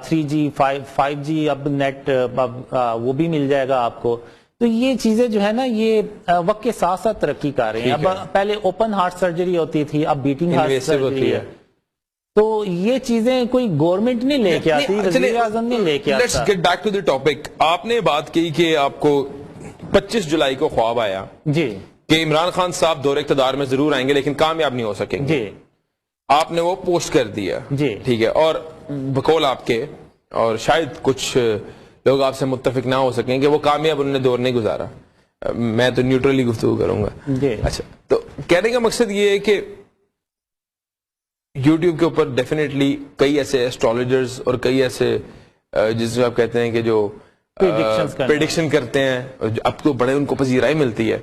3G 5G اب نیٹ وہ بھی مل جائے گا آپ کو. تو یہ چیزیں جو ہے نا، یہ وقت کے ساتھ ساتھ ترقی کر رہے ہیں. اب پہلے اوپن ہارٹ سرجری ہوتی تھی، اب بیٹنگ ہارٹ سرجری ہے. تو یہ چیزیں کوئی گورنمنٹ نہیں لے کے آتی، وزیر اعظم نہیں لے کے آتا. Let's get back to the topic. آپ نے بات کی کہ آپ کو 25 جولائی کو خواب آیا جی کہ عمران خان صاحب دور اقتدار میں ضرور آئیں گے لیکن کامیاب نہیں ہو سکیں گے. جی آپ نے وہ پوسٹ کر دیا، جی ٹھیک ہے، اور بقول آپ کے، اور شاید کچھ لوگ آپ سے متفق نہ ہو سکیں کہ وہ کامیاب انہوں نے دور نہیں گزارا. میں تو نیوٹرلی گفتگو کروں گا. اچھا، تو کہنے کا مقصد یہ ہے کہ یوٹیوب کے اوپر ڈیفینیٹلی کئی ایسے ایسٹرولوجرز اور کئی ایسے جس میں آپ کہتے ہیں کہ جو پریڈکشن کرتے ہیں، اب تو بڑے ان کو پذیرائی ملتی ہے،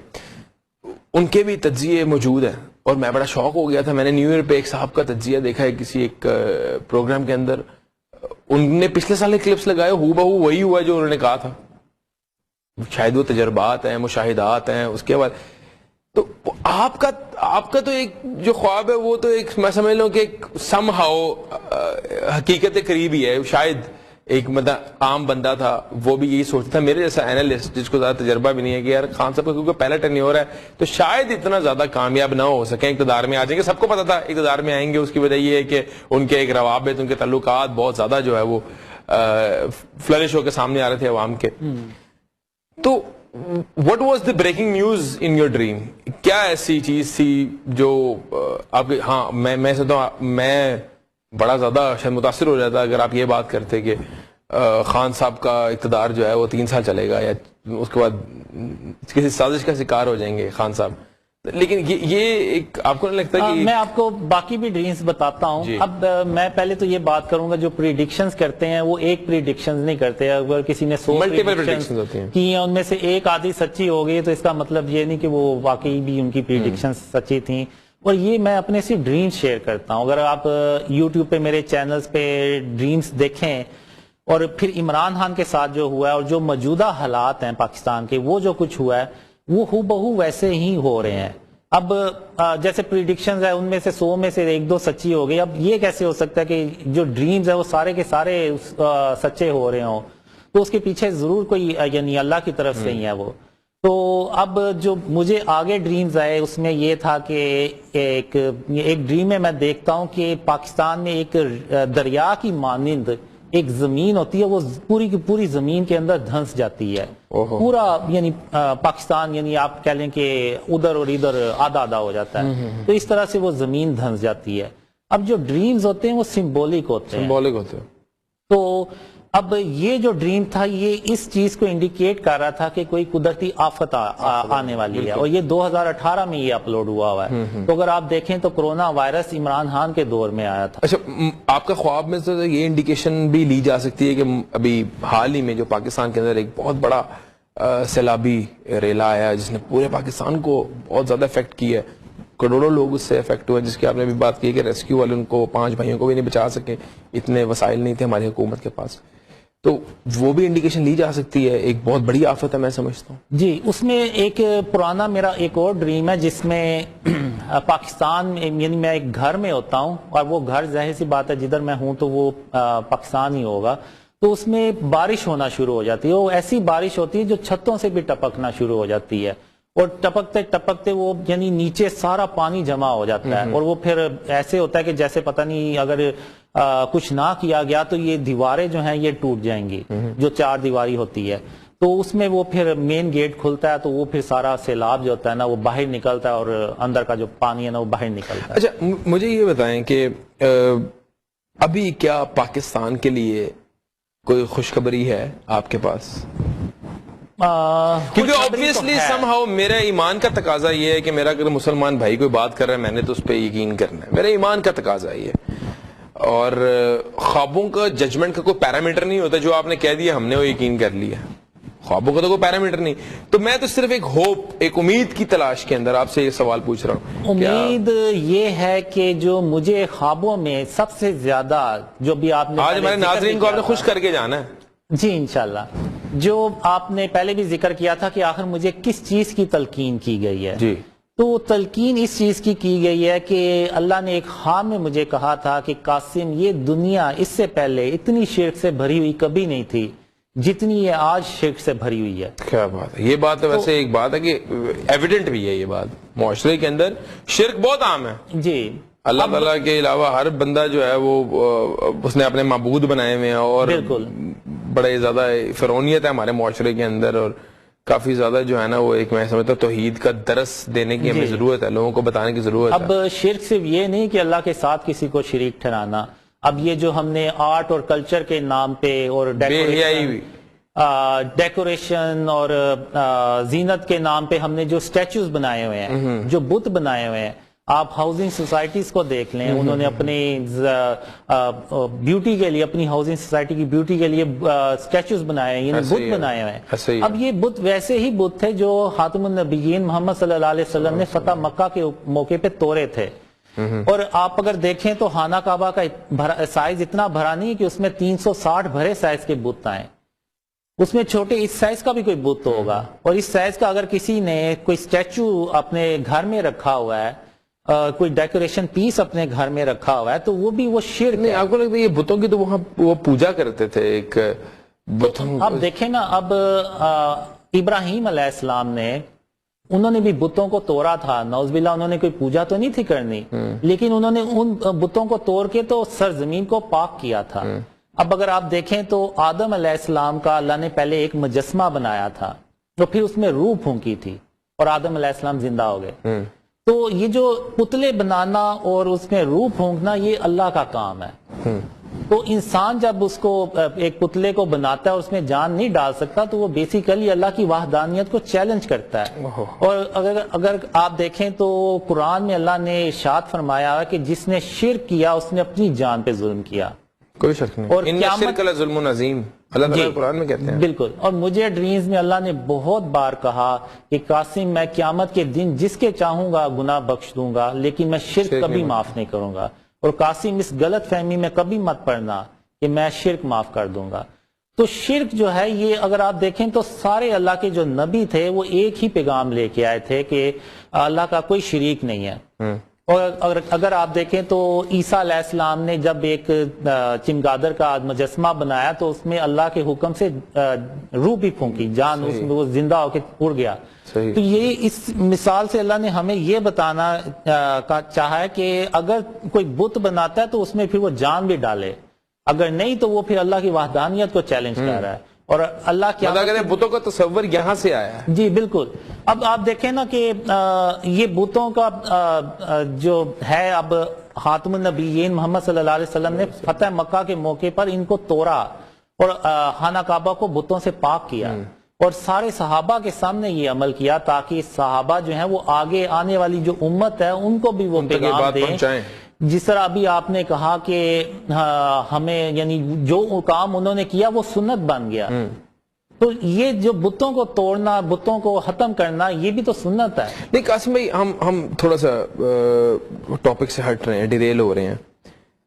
ان کے بھی تجزیے موجود ہیں. اور میں بڑا شوق ہو گیا تھا، میں نے نیو ایئر پہ ایک صاحب کا تجزیہ دیکھا ہے کسی ایک پروگرام کے اندر. ان نے پچھلے سال کلپس لگائے، ہو بہو وہی ہوا جو انہوں نے کہا تھا. شاید وہ تجربات ہیں، مشاہدات ہیں. اس کے بعد تو آپ کا تو ایک جو خواب ہے وہ تو ایک میں سمجھ لوں کہ ایک سم ہاؤ حقیقت قریب ہی ہے. شاید ایک عام بندہ تھا وہ بھی یہی سوچتا تھا، میرے جیسا اینالسٹ جس کو زیادہ تجربہ بھی نہیں ہے، کہ یار خان صاحب کا کیونکہ پہلا ٹرنیور ہے تو شاید اتنا زیادہ کامیاب نہ ہو سکیں، اقتدار میں آ جائیں گے. سب کو پتا تھا اقتدار میں آئیں گے، اس کی وجہ یہ ہے کہ ان کے ایک روابط، ان کے تعلقات بہت زیادہ جو ہے وہ فلرش ہو کے سامنے آ رہے تھے عوام کے. تو what was the breaking news in your dream؟ کیا ایسی چیز تھی جو آپ کے، ہاں میں سمجھتا ہوں میں بڑا زیادہ شاید متاثر ہو جاتا اگر آپ یہ بات کرتے کہ خان صاحب کا اقتدار جو ہے وہ 3 سال چلے گا یا اس کے بعد کسی سازش کا شکار ہو جائیں گے خان صاحب. لیکن یہ ایک آپ کو نہیں لگتا کہ میں آپ کو باقی بھی ڈریمز بتاتا ہوں. اب میں پہلے تو یہ بات کروں گا، جو پریڈکشنز کرتے ہیں وہ ایک پریڈکشنز نہیں کرتے. اگر کسی نے 100 پریڈکشنز کی ہیں، ان میں سے ایک آدھی سچی ہو گئی تو اس کا مطلب یہ نہیں کہ وہ واقعی بھی ان کی پریڈکشنز سچی تھیں. اور یہ میں اپنے سے ڈریمز شیئر کرتا ہوں. اگر آپ یوٹیوب پہ میرے چینلز پہ ڈریمز دیکھیں، اور پھر عمران خان کے ساتھ جو ہوا ہے اور جو موجودہ حالات ہیں پاکستان کے، وہ جو کچھ ہوا ہے وہ ہو بہو ویسے ہی ہو رہے ہیں. اب جیسے پریڈکشنز ہیں ان میں سے 100 میں سے 1-2 سچی ہو گئی. اب یہ کیسے ہو سکتا ہے کہ جو ڈریمز ہیں وہ سارے کے سارے سچے ہو رہے ہوں؟ تو اس کے پیچھے ضرور کوئی یعنی اللہ کی طرف سے ہی ہے وہ. تو اب جو مجھے آگے ڈریمز آئے اس میں یہ تھا کہ ایک ڈریم میں دیکھتا ہوں کہ پاکستان میں ایک دریا کی مانند ایک زمین ہوتی ہے، وہ پوری کی پوری زمین کے اندر دھنس جاتی ہے. پورا یعنی پاکستان، یعنی آپ کہہ لیں کہ ادھر اور ادھر آدھا آدھا ہو جاتا ہے. تو اس طرح سے وہ زمین دھنس جاتی ہے. اب جو ڈریمز ہوتے ہیں وہ سمبولک ہوتے ہیں. تو اب یہ جو ڈریم تھا یہ اس چیز کو انڈیکیٹ کر رہا تھا کہ کوئی قدرتی آفت آنے والی ہے، اور یہ 2018 میں یہ اپلوڈ ہوا ہوا ہے۔ تو اگر آپ دیکھیں تو کرونا وائرس عمران خان کے دور میں آیا تھا۔ اچھا، آپ کا خواب میں سے یہ انڈیکیشن بھی لی جا سکتی ہے کہ ابھی حال ہی میں جو پاکستان کے اندر ایک بہت بڑا سیلابی ریلا آیا جس نے پورے پاکستان کو بہت زیادہ افیکٹ کیا ہے، کروڑوں لوگ اس سے افیکٹ ہوئے، جس کی آپ نے بھی بات کی کہ ریسکیو والے ان کو 5 بھائیوں کو بھی نہیں بچا سکے، اتنے وسائل نہیں تھے ہماری حکومت کے پاس، تو وہ بھی انڈیکیشن لی جا سکتی ہے، ایک بہت بڑی آفت ہے میں سمجھتا ہوں۔ جی، اس میں ایک پرانا میرا ایک اور ڈریم ہے جس میں پاکستان میں، یعنی میں ایک گھر میں ہوتا ہوں، اور وہ گھر ظاہر سی بات ہے جدھر میں ہوں تو وہ پاکستان ہی ہوگا، تو اس میں بارش ہونا شروع ہو جاتی ہے، وہ ایسی بارش ہوتی ہے جو چھتوں سے بھی ٹپکنا شروع ہو جاتی ہے، اور ٹپکتے ٹپکتے وہ یعنی نیچے سارا پانی جمع ہو جاتا ہے، اور وہ پھر ایسے ہوتا ہے کہ جیسے پتہ نہیں اگر کچھ نہ کیا گیا تو یہ دیواریں جو ہیں یہ ٹوٹ جائیں گی، جو 4 دیواری ہوتی ہے، تو اس میں وہ پھر مین گیٹ کھلتا ہے تو وہ پھر سارا سیلاب جو ہوتا ہے نا وہ باہر نکلتا ہے، اور اندر کا جو پانی ہے نا وہ باہر نکلتا ہے۔ اچھا، مجھے یہ بتائیں کہ ابھی کیا پاکستان کے لیے کوئی خوشخبری ہے آپ کے پاس؟ کیونکہ obviously somehow میرا ایمان کا تقاضا یہ ہے کہ میرا اگر مسلمان بھائی کوئی بات کر رہا ہے میں نے تو اس پہ یقین کرنا ہے، میرا ایمان کا تقاضا یہ ہے، اور خوابوں کا ججمنٹ کا کوئی پیرامیٹر نہیں ہوتا، جو آپ نے کہہ دیا ہم نے وہ یقین کر لیا، خوابوں کا تو کوئی پیرامیٹر نہیں، تو میں تو صرف ایک ہوپ، ایک امید کی تلاش کے اندر آپ سے یہ سوال پوچھ رہا ہوں۔ امید یہ ہے کہ جو مجھے خوابوں میں سب سے زیادہ جو بھی آپ نے آج ہمارے ناظرین کو آپ نے خوش کر کے جانا ہے، جی انشاءاللہ، جو آپ نے پہلے بھی ذکر کیا تھا کہ آخر مجھے کس چیز کی تلقین کی گئی ہے، جی، تو تلقین اس چیز کی گئی ہے کہ اللہ نے ایک خواب میں مجھے کہا تھا کہ قاسم یہ دنیا اس سے پہلے اتنی شرک سے بھری ہوئی کبھی نہیں تھی جتنی یہ آج شرک سے بھری ہوئی ہے۔ کیا بات ہے، یہ بات تو ویسے ایک بات ہے کہ ایویڈنٹ بھی ہے، یہ بات معاشرے کے اندر شرک بہت عام ہے، جی، اللہ تعالیٰ کے علاوہ ہر بندہ جو ہے وہ اس نے اپنے معبود بنائے ہوئے ہیں، اور بالکل بڑے زیادہ فرعونیت ہے ہمارے معاشرے کے اندر، اور کافی زیادہ جو ہے نا وہ ایک میں سمجھتا ہوں توحید کا درس دینے کی ہمیں ضرورت ہے، لوگوں کو بتانے کی ضرورت ہے۔ اب شرک صرف یہ نہیں کہ اللہ کے ساتھ کسی کو شریک ٹھہرانا، اب یہ جو ہم نے آرٹ اور کلچر کے نام پہ اور ڈیکوریشن اور زینت کے نام پہ ہم نے جو سٹیچوز بنائے ہوئے ہیں، جو بت بنائے ہوئے ہیں، آپ ہاؤسنگ سوسائٹیز کو دیکھ لیں، انہوں نے اپنی بیوٹی کے لیے، اپنی ہاؤسنگ سوسائٹی کی بیوٹی کے لیے سٹیچوز بنائے ہیں، یعنی بت بنائے ہوئے ہیں۔ اب یہ بت ویسے ہی بت تھے جو خاتم النبیین محمد صلی اللہ علیہ وسلم نے فتح مکہ کے موقع پہ توڑے تھے، اور آپ اگر دیکھیں تو خانہ کعبہ کا سائز اتنا بھرا نہیں کہ اس میں 360 بھرے سائز کے بت آئیں، اس میں چھوٹے اس سائز کا بھی کوئی بت ہوگا، اور اس سائز کا اگر کسی نے کوئی سٹیچو اپنے گھر میں رکھا ہوا ہے، کوئی ڈیکوریشن پیس اپنے گھر میں رکھا ہوا ہے، تو وہ بھی وہ شرک ہے۔ آپ کو لگتا ہے یہ بتوں کی تو وہاں وہ پوجا کرتے تھے ایک بتوں، اب دیکھیں نا، اب ابراہیم علیہ السلام نے، انہوں نے بھی بتوں کو توڑا تھا، نعوذ باللہ انہوں نے کوئی پوجا تو نہیں تھی کرنی، لیکن انہوں نے ان بتوں کو توڑ کے تو سرزمین کو پاک کیا تھا۔ اب اگر آپ دیکھیں تو آدم علیہ السلام کا اللہ نے پہلے ایک مجسمہ بنایا تھا، تو پھر اس میں روح پھونکی تھی، اور آدم علیہ السلام زندہ ہو گئے۔ تو یہ جو پتلے بنانا اور اس میں روح پھونکنا یہ اللہ کا کام ہے، تو انسان جب اس کو ایک پتلے کو بناتا ہے اور اس میں جان نہیں ڈال سکتا تو وہ بیسیکلی اللہ کی وحدانیت کو چیلنج کرتا ہے۔ اور اگر آپ دیکھیں تو قرآن میں اللہ نے ارشاد فرمایا ہے کہ جس نے شرک کیا اس نے اپنی جان پہ ظلم کیا، کوئی شک نہیں، اور ان الشرک لظلم عظیم، اللہ تعالیٰ قرآن میں کہتے ہیں۔ بالکل، اور مجھے ڈریمز میں اللہ نے بہت بار کہا کہ قاسم میں قیامت کے دن جس کے چاہوں گا گناہ بخش دوں گا، لیکن میں شرک کبھی معاف نہیں کروں گا، اور قاسم اس غلط فہمی میں کبھی مت پڑنا کہ میں شرک معاف کر دوں گا۔ تو شرک جو ہے یہ اگر آپ دیکھیں تو سارے اللہ کے جو نبی تھے وہ ایک ہی پیغام لے کے آئے تھے کہ اللہ کا کوئی شریک نہیں ہے۔ اور اگر آپ دیکھیں تو عیسیٰ علیہ السلام نے جب ایک چمگادر کا مجسمہ بنایا تو اس میں اللہ کے حکم سے روح بھی پھونکی، جان اس میں وہ زندہ ہو کے اڑ گیا۔ تو یہ اس مثال سے اللہ نے ہمیں یہ بتانا چاہا ہے کہ اگر کوئی بت بناتا ہے تو اس میں پھر وہ جان بھی ڈالے، اگر نہیں تو وہ پھر اللہ کی وحدانیت کو چیلنج کر رہا ہے، اور اللہ کیا بتوں کا تصور یہاں سے آیا ہے۔ جی بالکل، اب آپ دیکھیں نا کہ یہ بتوں کا جو ہے، اب خاتم النبیین محمد صلی اللہ علیہ وسلم نے فتح مکہ کے موقع پر ان کو توڑا، اور خانہ کعبہ کو بتوں سے پاک کیا اور سارے صحابہ کے سامنے یہ عمل کیا تاکہ صحابہ جو ہیں وہ آگے آنے والی جو امت ہے ان کو بھی وہ پیغام دیں. جس طرح ابھی آپ نے کہا کہ ہمیں یعنی جو کام انہوں نے کیا وہ سنت بن گیا, تو یہ جو بتوں کو توڑنا, بتوں کو ختم کرنا, یہ بھی تو سنت ہے. نہیں قاسم بھائی, ہم تھوڑا سا ٹاپک سے ہٹ رہے ہیں, ڈیریل ہو رہے ہیں.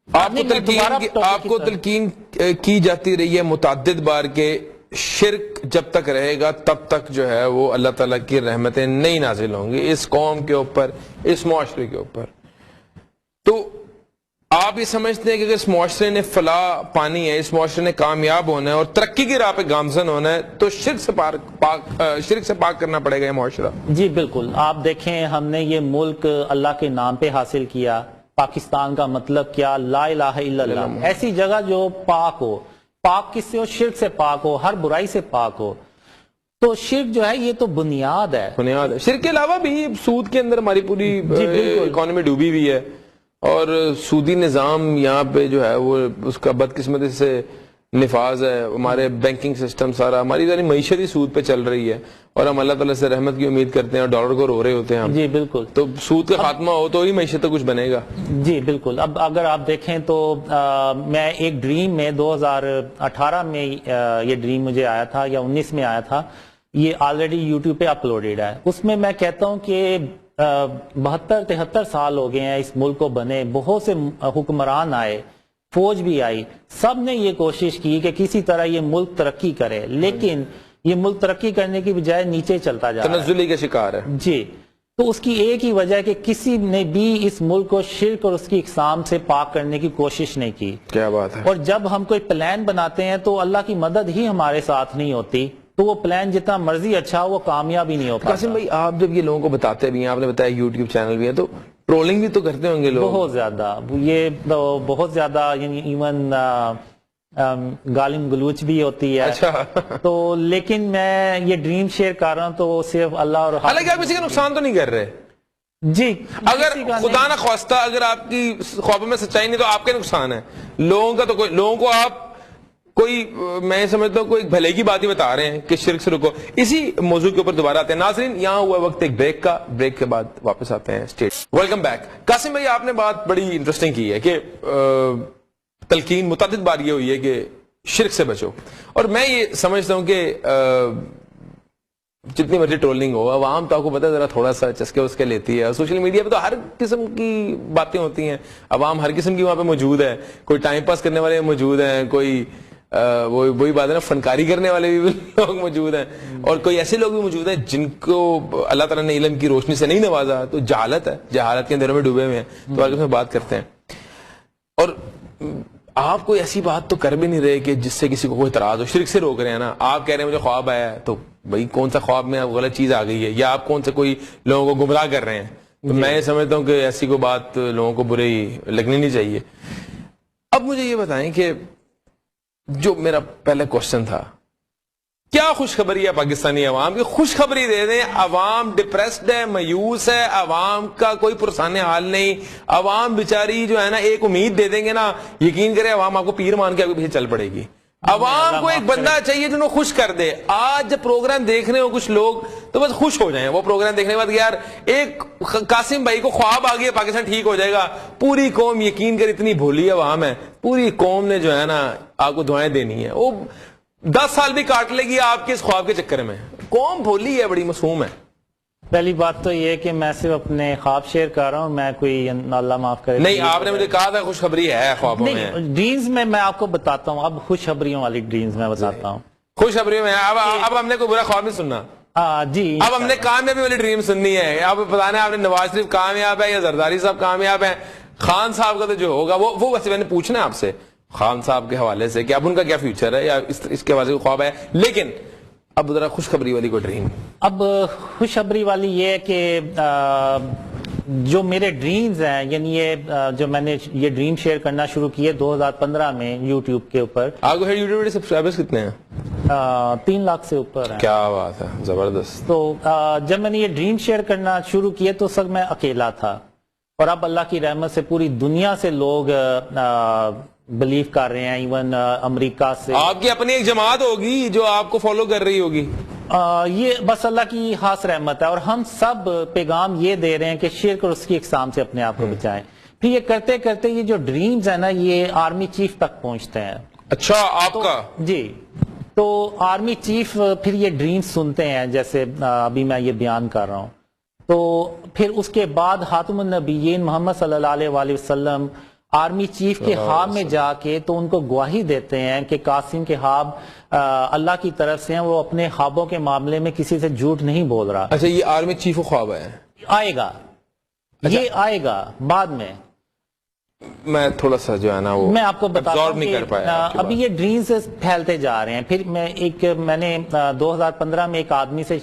آپ کو تلقین کی جاتی رہی ہے متعدد بار کہ شرک جب تک رہے گا تب تک جو ہے وہ اللہ تعالیٰ کی رحمتیں نہیں نازل ہوں گی اس قوم کے اوپر, اس معاشرے کے اوپر. تو آپ یہ سمجھتے ہیں کہ اگر اس معاشرے نے فلاح پانی ہے, اس معاشرے نے کامیاب ہونا ہے اور ترقی کی راہ پہ گامزن ہونا ہے, تو شرک سے پاک کرنا پڑے گا یہ معاشرہ؟ جی بالکل. آپ دیکھیں ہم نے یہ ملک اللہ کے نام پہ حاصل کیا. پاکستان کا مطلب کیا؟ لا الہ الا اللہ. ایسی جگہ جو پاک ہو. پاک کس سے ہو؟ شرک سے پاک ہو, ہر برائی سے پاک ہو. تو شرک جو ہے یہ تو بنیاد ہے. شرک کے علاوہ بھی سود کے اندر ہماری پوری اکانومی ڈوبی ہوئی ہے, اور سودی نظام یہاں پہ جو ہے وہ اس کا بدقسمتی سے نفاذ ہے. ہمارے بینکنگ سسٹم سارا, ہماری ساری معیشت ہی سود پہ چل رہی ہے, اور ہم اللہ تعالیٰ سے رحمت کی امید کرتے ہیں اور ڈالر کو رو رہے ہوتے ہیں ہم. جی بالکل. تو سود کا خاتمہ ہو تو ہی معیشت تو کچھ بنے گا. جی بالکل. اب اگر آپ دیکھیں تو میں ایک ڈریم میں 2018 میں یہ ڈریم مجھے آیا تھا یا 19 میں آیا تھا, یہ آلریڈی یوٹیوب پہ اپلوڈیڈ ہے. اس میں میں کہتا ہوں کہ 72-73 سال ہو گئے ہیں اس ملک کو بنے, بہت سے حکمران آئے, فوج بھی آئی, سب نے یہ کوشش کی کہ کسی طرح یہ ملک ترقی کرے, لیکن یہ ملک ترقی کرنے کی بجائے نیچے چلتا جا رہا ہے, تنزلی کا شکار ہے. جی. تو اس کی ایک ہی وجہ ہے کہ کسی نے بھی اس ملک کو شرک اور اس کی اقسام سے پاک کرنے کی کوشش نہیں کی. کیا بات ہے. اور جب ہم کوئی پلان بناتے ہیں تو اللہ کی مدد ہی ہمارے ساتھ نہیں ہوتی, تو وہ پلان جتنا مرضی اچھا ہو وہ کامیاب ہی نہیں ہو پاتا. قاسم بھائی, آپ جب یہ لوگوں کو بتاتے بھی ہیں, آپ نے بتایا یوٹیوب چینل بھی ہے, تو ٹرولنگ بھی تو کرتے ہوں گے لوگ؟ بہت زیادہ. یہ بہت زیادہ, یعنی ایون گالم گلوچ بھی ہوتی ہے. اچھا. تو لیکن میں یہ ڈریم شیئر کر رہا ہوں تو صرف اللہ اور حالانکہ آپ کسی کا نقصان تو نہیں کر رہے. جی, اگر خدا نہ خواستہ اگر آپ کی خوابوں میں سچائی نہیں تو آپ کا نقصان ہے. لوگوں کا تو کوئی, لوگوں کو آپ کوئی, میں سمجھتا ہوں کوئی بھلے کی بات ہی بتا رہے ہیں کہ شرک سے رکو. اسی موضوع کے اوپر دوبارہ آتے ہیں. ناظرین, یہاں ہوا وقت ایک بریک کا, بریک کے بعد واپس آتے ہیں. State welcome back. قاسم بھائی, آپ نے بات بڑی انٹرسٹنگ کی ہے کہ تلقین متعدد بار یہ ہوئی ہے کہ شرک سے بچو, اور میں یہ سمجھتا ہوں کہ جتنی مرضی ٹرولنگ ہو, عوام تو آپ کو پتا ہے ذرا تھوڑا سا چسکے وسکے لیتی ہے. سوشل میڈیا پہ تو ہر قسم کی باتیں ہوتی ہیں, عوام ہر قسم کی وہاں پہ موجود ہے. کوئی ٹائم پاس کرنے والے موجود ہیں, کوئی وہی بات ہے نا, فنکاری کرنے والے بھی لوگ موجود ہیں, اور کوئی ایسے لوگ بھی موجود ہیں جن کو اللہ تعالیٰ نے علم کی روشنی سے نہیں نوازا, تو جہالت ہے, جہالت کے اندروں میں ڈوبے ہوئے ہیں. تو آگے میں بات کرتے ہیں, اور آپ کوئی ایسی بات تو کر بھی نہیں رہے کہ جس سے کسی کو کوئی اعتراض ہو. شرک سے روک رہے ہیں نا. آپ کہہ رہے ہیں مجھے خواب آیا ہے, تو بھائی کون سا خواب میں غلط چیز آ گئی ہے, یا آپ کون سے کوئی لوگوں کو گمراہ کر رہے ہیں. تو میں یہ سمجھتا ہوں کہ ایسی کوئی بات لوگوں کو بری لگنی نہیں چاہیے. اب مجھے یہ بتائیں کہ جو میرا پہلا کوشچن تھا, کیا خوشخبری ہے پاکستانی عوام کی؟ خوشخبری دے دیں. عوام ڈپریسڈ ہے, مایوس ہے, عوام کا کوئی پرسان حال نہیں. عوام بیچاری جو ہے نا, ایک امید دے دیں گے نا, یقین کرے عوام آپ کو پیر مان کے آپ کے پیچھے چل پڑے گی. عوام کو ایک بندہ چاہیے جنہوں خوش کر دے. آج جب پروگرام دیکھ رہے ہو کچھ لوگ, تو بس خوش ہو جائیں وہ پروگرام دیکھنے کے بعد, یار ایک قاسم بھائی کو خواب آ گیا, پاکستان ٹھیک ہو جائے گا. پوری قوم یقین کر اتنی بھولی عوام ہے, پوری قوم نے جو ہے نا آپ کو دعائیں دینی ہے. وہ 10 سال بھی کاٹ لے گی آپ کے اس خواب کے چکر میں. قوم بھولی ہے, بڑی معصوم ہے. پہلی بات تو یہ کہ میں صرف اپنے خواب شیئر کر رہا ہوں, میں کوئی اللہ معاف کرے نہیں. آپ نے مجھے کہا تھا خوشخبری ہے خوابوں میں. ڈریمز میں آپ کو بتاتا ہوں. اب خوشخبریوں والی ڈریمز میں بتاتا ہوں. خوشخبری میں اب ہم نے کوئی برا خواب نہیں سننا. جی, اب ہم نے کامیابی والی ڈریم سننی ہے. اب بتانا آپ نے نواز شریف کامیاب ہے یا زرداری صاحب کامیاب ہیں. خان صاحب کا تو جو ہوگا وہ ویسے میں نے پوچھنا ہے آپ سے خان صاحب کے حوالے سے کہ اب ان کا کیا فیوچر ہے, یا اس کے حوالے سے خواب ہے. لیکن اب ذرا خوشخبری والی کوئی ڈریم. اب خوشخبری والی یہ ہے کہ جو میرے ڈریمز ہیں, یعنی یہ جو میں نے یہ ڈریم شیئر کرنا شروع کیے 2015 میں یوٹیوب کے اوپر. آپ کو یوٹیوب پہ سبسکرائبرز کتنے ہیں؟ 3 لاکھ سے اوپر ہیں. کیا بات ہے, زبردست. تو جب میں نے یہ ڈریم شیئر کرنا شروع کیے تو سب میں اکیلا تھا. اور اب اللہ کی رحمت سے پوری دنیا سے لوگ بلیو کر رہے ہیں، ایون امریکہ سے. آپ کی اپنی ایک جماعت ہوگی جو آپ کو فالو کر رہی ہوگی. یہ بس اللہ کی خاص رحمت ہے، اور ہم سب پیغام یہ دے رہے ہیں کہ شرک اور اس کی اقسام سے اپنے آپ کو بچائیں. پھر یہ کرتے کرتے یہ جو ڈریمز ہیں نا، یہ آرمی چیف تک پہنچتے ہیں. اچھا، آپ کا؟ جی. تو آرمی چیف پھر یہ ڈریمز سنتے ہیں، جیسے ابھی میں یہ بیان کر رہا ہوں. تو پھر اس کے بعد خاتم النبیین محمد صلی اللہ علیہ وآلہ وسلم آرمی چیف کے خواب میں جا کے تو ان کو گواہی دیتے ہیں کہ قاسم کے خواب اللہ کی طرف سے ہیں، وہ اپنے خوابوں کے معاملے میں کسی سے جھوٹ نہیں بول رہا. اچھا، یہ آرمی چیف کو خواب ہے؟ آئے گا، یہ آئے گا بعد میں. میں تھوڑا سا جو ہے نا وہ میں آپ کو بتا ابزارب نہیں کر پایا. ابھی یہ ڈریمز پھیلتے جا رہے ہیں. پھر میں نے 2015 میں ایک آدمی سے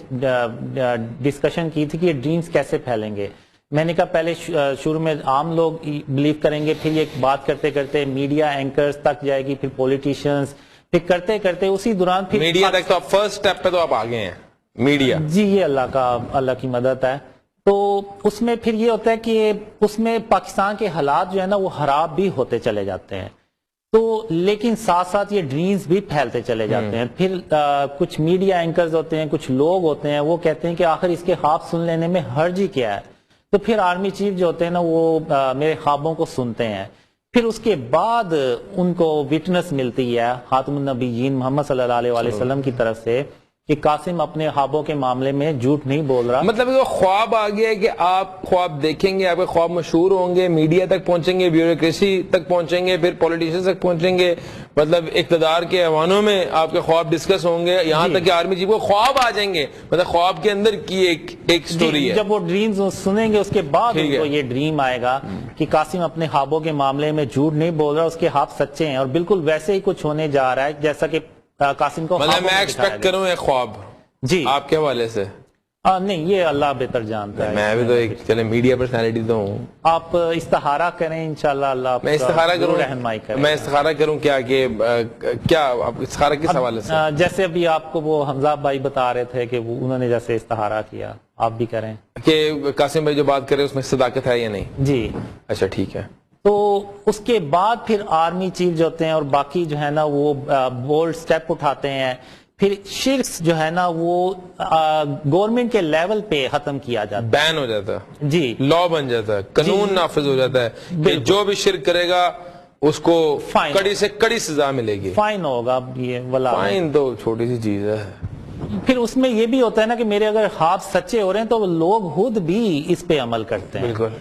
ڈسکشن کی تھی کہ یہ ڈریمز کیسے پھیلیں گے. میں نے کہا پہلے شروع میں عام لوگ بلیو کریں گے، پھر یہ بات کرتے کرتے میڈیا اینکرز تک جائے گی، پھر پولیٹیشینز، پھر کرتے کرتے اسی دوران پھر میڈیا تک. تو فرسٹ سٹیپ پہ تو آپ آگے ہیں، میڈیا. جی، یہ اللہ کی مدد ہے. تو اس میں پھر یہ ہوتا ہے کہ اس میں پاکستان کے حالات جو ہے نا وہ خراب بھی ہوتے چلے جاتے ہیں. تو لیکن ساتھ ساتھ یہ ڈریمز بھی پھیلتے چلے جاتے ہیں. پھر کچھ میڈیا اینکرز ہوتے ہیں، کچھ لوگ ہوتے ہیں، وہ کہتے ہیں کہ آخر اس کے خواب سن لینے میں حرج ہی کیا ہے. تو پھر آرمی چیف جو ہوتے ہیں نا وہ میرے خوابوں کو سنتے ہیں. پھر اس کے بعد ان کو وٹنس ملتی ہے خاتم النبیین محمد صلی اللہ علیہ وآلہ وسلم کی طرف سے کہ قاسم اپنے خوابوں کے معاملے میں جھوٹ نہیں بول رہا. مطلب وہ خواب آ گیا ہے کہ آپ خواب دیکھیں گے، آپ کے خواب مشہور ہوں گے، میڈیا تک پہنچیں گے، بیوروکریسی تک پہنچیں گے، پھر پولیٹیشین تک پہنچیں گے، مطلب اقتدار کے ایوانوں میں آپ کے خواب ڈسکس ہوں گے، یہاں تک کہ آرمی چیف کو خواب آ جائیں گے. مطلب خواب کے اندر کی ایک سٹوری ہے. جب وہ ڈریمز سنیں گے اس کے بعد ان کو یہ ڈریم آئے گا کہ قاسم اپنے خوابوں کے معاملے میں جھوٹ نہیں بول رہا، اس کے خواب سچے ہیں، اور بالکل ویسے ہی کچھ ہونے جا رہا ہے جیسا کہ قاسم کو. مطلب میں ایکسپیکٹ کروں ایک خواب جی آپ کے حوالے سے؟ نہیں، یہ اللہ بہتر جانتا ہے. میں بھی تو ایک چلے میڈیا پرسنالٹی تو ہوں. آپ استخارہ کریں، انشاءاللہ اللہ میں استخارہ کروں، رہنمائی کریں. میں استخارہ کروں کیا کہ کیا آپ استخارہ کس حوالے سے؟ جیسے ابھی آپ کو وہ حمزہ بھائی بتا رہے تھے کہ انہوں نے جیسے استخارہ کیا، آپ بھی کریں کہ قاسم بھائی جو بات کرے اس میں صداقت ہے یا نہیں. جی اچھا ٹھیک ہے. تو اس کے بعد پھر آرمی چیف جو ہوتے ہیں اور باقی جو ہے نا وہ بولڈ سٹیپ اٹھاتے ہیں. پھر شرکس جو ہے نا وہ گورنمنٹ کے لیول پہ ختم کیا جاتا ہے، بین ہو جاتا ہے، جی لا بن جاتا ہے، قانون نافذ ہو جاتا ہے کہ جو بھی شرک کرے گا اس کو کڑی سے کڑی سزا ملے گی. فائن ہوگا. یہ فائن تو چھوٹی سی چیز ہے. پھر اس میں یہ بھی ہوتا ہے نا کہ میرے اگر خواب سچے ہو رہے ہیں تو لوگ خود بھی اس پہ عمل کرتے ہیں. بالکل.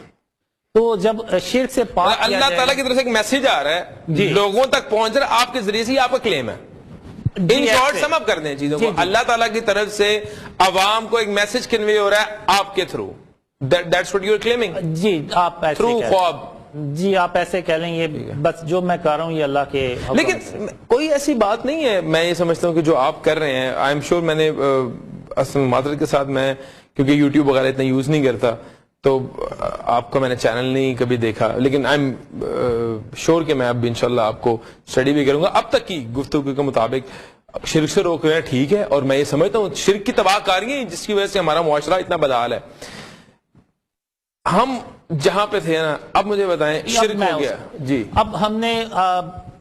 تو جب شرک سے پاک اللہ تعالیٰ کی طرف سے ایک میسج آ رہا ہے، لوگوں تک پہنچ رہا ہے، آپ کے ذریعے سے آپ کا کلیم ہے. ان شارٹ سم اپ کرتے ہیں چیزوں کو. اللہ تعالیٰ کی طرف سے عوام کو ایک میسج کنوے ہو رہا ہے آپ کے through. That's what you are claiming. جی آپ ایسے تھرو خواب. جی آپ ایسے کہہ لیں، یہ بس جو میں کر رہا ہوں یہ اللہ کے حکم. لیکن کوئی ایسی بات نہیں ہے. میں یہ سمجھتا ہوں کہ جو آپ کر رہے ہیں، آئی ایم شیور، میں نے اصل معذرت کے ساتھ میں کیونکہ یوٹیوب وغیرہ اتنا یوز نہیں کرتا تو آپ کا میں نے چینل نہیں کبھی دیکھا، لیکن آئی ایم شیور کہ میں اب انشاءاللہ آپ کو اسٹڈی بھی کروں گا. اب تک کی گفتگو کے مطابق شرک سے روک رہے ہیں، ٹھیک ہے، اور میں یہ سمجھتا ہوں شرک کی تباہ کاری ہے جس کی وجہ سے ہمارا معاشرہ اتنا بدحال ہے. ہم جہاں پہ تھے نا، اب مجھے بتائیں شرک ہو گیا. جی اب ہم نے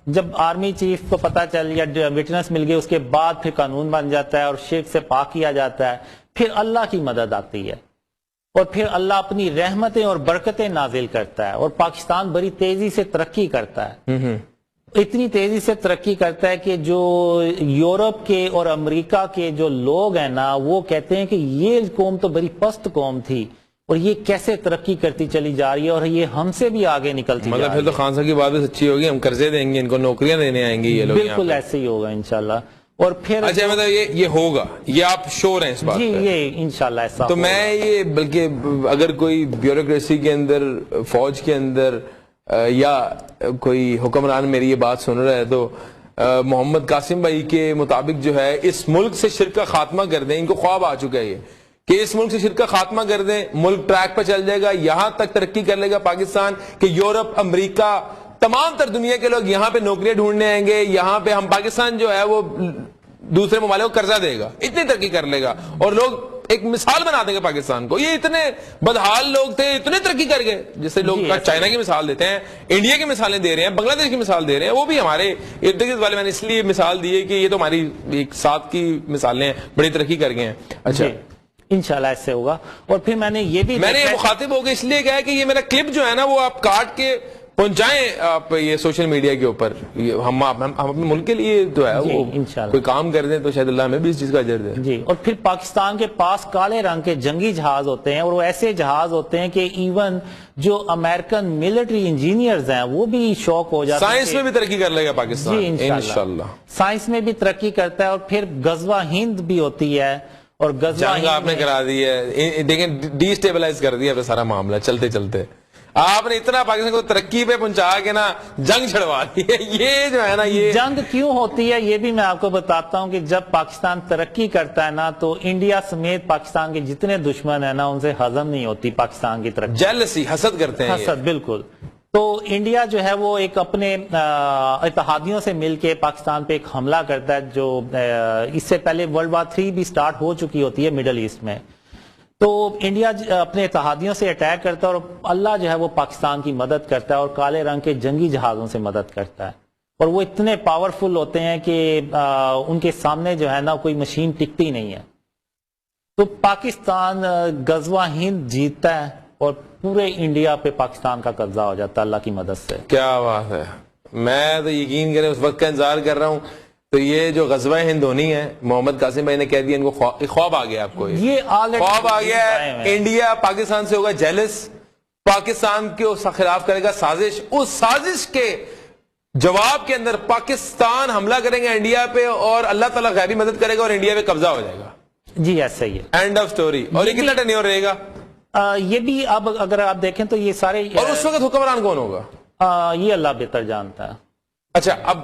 جب آرمی چیف کو پتا چل یا وٹنس مل گئی، اس کے بعد پھر قانون بن جاتا ہے اور شرک سے پاک کیا جاتا ہے. پھر اللہ کی مدد آتی ہے اور پھر اللہ اپنی رحمتیں اور برکتیں نازل کرتا ہے اور پاکستان بڑی تیزی سے ترقی کرتا ہے. اتنی تیزی سے ترقی کرتا ہے کہ جو یورپ کے اور امریکہ کے جو لوگ ہیں نا وہ کہتے ہیں کہ یہ قوم تو بڑی پست قوم تھی اور یہ کیسے ترقی کرتی چلی جا رہی ہے اور یہ ہم سے بھی آگے نکلتی جا رہی ہے. مطلب پھر تو خان صاحب کی بات بھی سچی ہوگی، ہم قرضے دیں گے، ان کو نوکریاں دینے آئیں گے یہ لوگ. بالکل ایسے ہی ہوگا انشاءاللہ. اور پھر اچھا مطلب یہ ہوگا، یہ آپ شور ہیں اس بات جی پہ؟ یہ انشاءاللہ ایسا. تو میں یہ بلکہ اگر کوئی بیوروکریسی کے اندر، فوج کے اندر یا کوئی حکمران میری یہ بات سن رہا ہے تو محمد قاسم بھائی کے مطابق جو ہے اس ملک سے شرک کا خاتمہ کر دیں. ان کو خواب آ چکا ہے یہ کہ اس ملک سے شرک کا خاتمہ کر دیں، ملک ٹریک پہ چل جائے گا، یہاں تک ترقی کر لے گا پاکستان کہ یورپ، امریکہ، تمام تر دنیا کے لوگ یہاں پہ نوکریاں ڈھونڈنے آئیں گے. یہاں پہ ہم پاکستان جو ہے وہ دوسرے ممالک کو قرضہ دے گا، اتنی ترقی کر لے گا اور لوگ ایک مثال بنا دیں گے پاکستان کو. یہ اتنے بدحال لوگ تھے, اتنے ترقی کر گئے, جیسے لوگ چائنا کی مثال دیتے ہیں, انڈیا کی مثالیں دے رہے ہیں, بنگلہ دیش کی مثال دے رہے ہیں, وہ بھی ہمارے ارد گرد والے. میں نے اس لیے مثال دی ہے کہ یہ تو ہماری ایک ساتھ کی مثالیں ہیں, بڑی ترقی کر گئے ہیں. اچھا انشاءاللہ اس سے ہوگا. اور پھر میں نے یہ بھی مخاطب ہو گیا اس لیے کہا کہ یہ میرا کلپ جو ہے نا وہ آپ کاٹ کے پہنچائیں آپ یہ سوشل میڈیا کے اوپر. ہم اپنے ملک کے لیے جو ہے وہ کوئی کام کر دیں تو شاید اللہ ہمیں بھی اس چیز کا اجر دے. جی. اور پھر پاکستان کے پاس کالے رنگ کے جنگی جہاز ہوتے ہیں, اور وہ ایسے جہاز ہوتے ہیں کہ ایون جو امریکن ملٹری انجینئرز ہیں وہ بھی شوق ہو جاتے ہیں. سائنس میں بھی ترقی کر لے گا پاکستان. جی انشاءاللہ سائنس میں بھی ترقی کرتا ہے. اور پھر غزوہ ہند بھی ہوتی ہے, اور غزوہ جنگ آپ نے کرا دی ہے, دیکھیں ڈی سٹیبلائز کر دیا سارا معاملہ. چلتے چلتے آپ نے اتنا پاکستان کو ترقی پہ پہنچا کے نا جنگ چھڑوا دی ہے. یہ جو ہے نا یہ جنگ کیوں ہوتی ہے یہ بھی میں آپ کو بتاتا ہوں کہ جب پاکستان ترقی کرتا ہے نا تو انڈیا سمیت پاکستان کے جتنے دشمن ہیں نا ان سے ہضم نہیں ہوتی پاکستان کی ترقی. جیلسی, حسد کرتے ہیں. حسد, بالکل. تو انڈیا جو ہے وہ ایک اپنے اتحادیوں سے مل کے پاکستان پہ ایک حملہ کرتا ہے, جو اس سے پہلے ورلڈ وار 3 بھی سٹارٹ ہو چکی ہوتی ہے مڈل ایسٹ میں. تو انڈیا اپنے اتحادیوں سے اٹیک کرتا ہے, اور اللہ جو ہے وہ پاکستان کی مدد کرتا ہے, اور کالے رنگ کے جنگی جہازوں سے مدد کرتا ہے. اور وہ اتنے پاورفل ہوتے ہیں کہ ان کے سامنے جو ہے نا کوئی مشین ٹکتی نہیں ہے. تو پاکستان غزوہ ہند جیتتا ہے اور پورے انڈیا پہ پاکستان کا قبضہ ہو جاتا ہے اللہ کی مدد سے. کیا بات ہے. میں تو یقین کریں اس وقت کا انتظار کر رہا ہوں. تو یہ جو غزوہ ہند ہونی ہے, محمد قاسم بھائی نے کہہ دیا ان کو خواب آ گیا. آپ کو یہ خواب آ گیا ہے, انڈیا پاکستان سے ہوگا جیلس, پاکستان کے خلاف کرے گا سازش, اس سازش کے جواب کے اندر پاکستان حملہ کریں گے انڈیا پہ, اور اللہ تعالیٰ غیبی مدد کرے گا اور انڈیا پہ قبضہ ہو جائے گا. جی ایسا ہی ہے. And of story. اور یہ کتنا ٹینیور رہے گا یہ بھی اب اگر آپ دیکھیں تو یہ سارے, اور اس وقت حکمران کون ہوگا یہ اللہ بہتر جانتا ہے. اچھا اب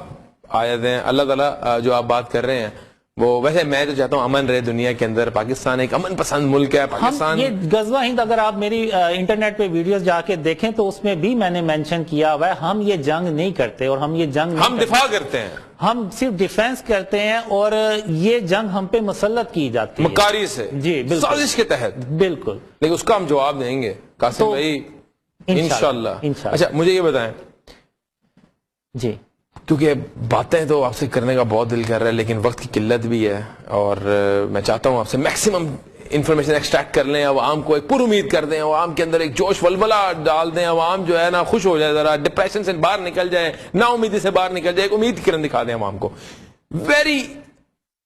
آیتیں اللہ تعالیٰ جو آپ بات کر رہے ہیں وہ ویسے میں تو چاہتا ہوں امن رہے دنیا کے اندر. پاکستان ایک امن پسند ملک ہے. پاکستان یہ غزوہ ہند اگر آپ میری انٹرنیٹ پہ ویڈیوز جا کے دیکھیں تو اس میں بھی میں نے مینشن کیا ہوا ہے ہم یہ جنگ نہیں کرتے, اور ہم یہ جنگ ہم دفاع کرتے ہیں, ہم صرف ڈیفینس کرتے ہیں, اور یہ جنگ ہم پہ مسلط کی جاتی ہے مکاری سے, جی بالکل, سازش کے تحت. بالکل. لیکن اس کا ہم جواب دیں گے قاسم بھائی انشاءاللہ. اچھا مجھے یہ بتائیں جی, کیونکہ باتیں تو آپ سے کرنے کا بہت دل کر رہا ہے لیکن وقت کی قلت بھی ہے, اور میں چاہتا ہوں آپ سے میکسیمم انفارمیشن ایکسٹریکٹ کر لیں, عوام کو ایک پر امید کر دیں, عوام کے اندر ایک جوش ولولہ ڈال دیں, عوام جو ہے نا خوش ہو جائے, ذرا ڈپریشن سے باہر نکل جائے, نا امیدی سے باہر نکل جائے, ایک امید کی کرن دکھا دیں عوام کو. ویری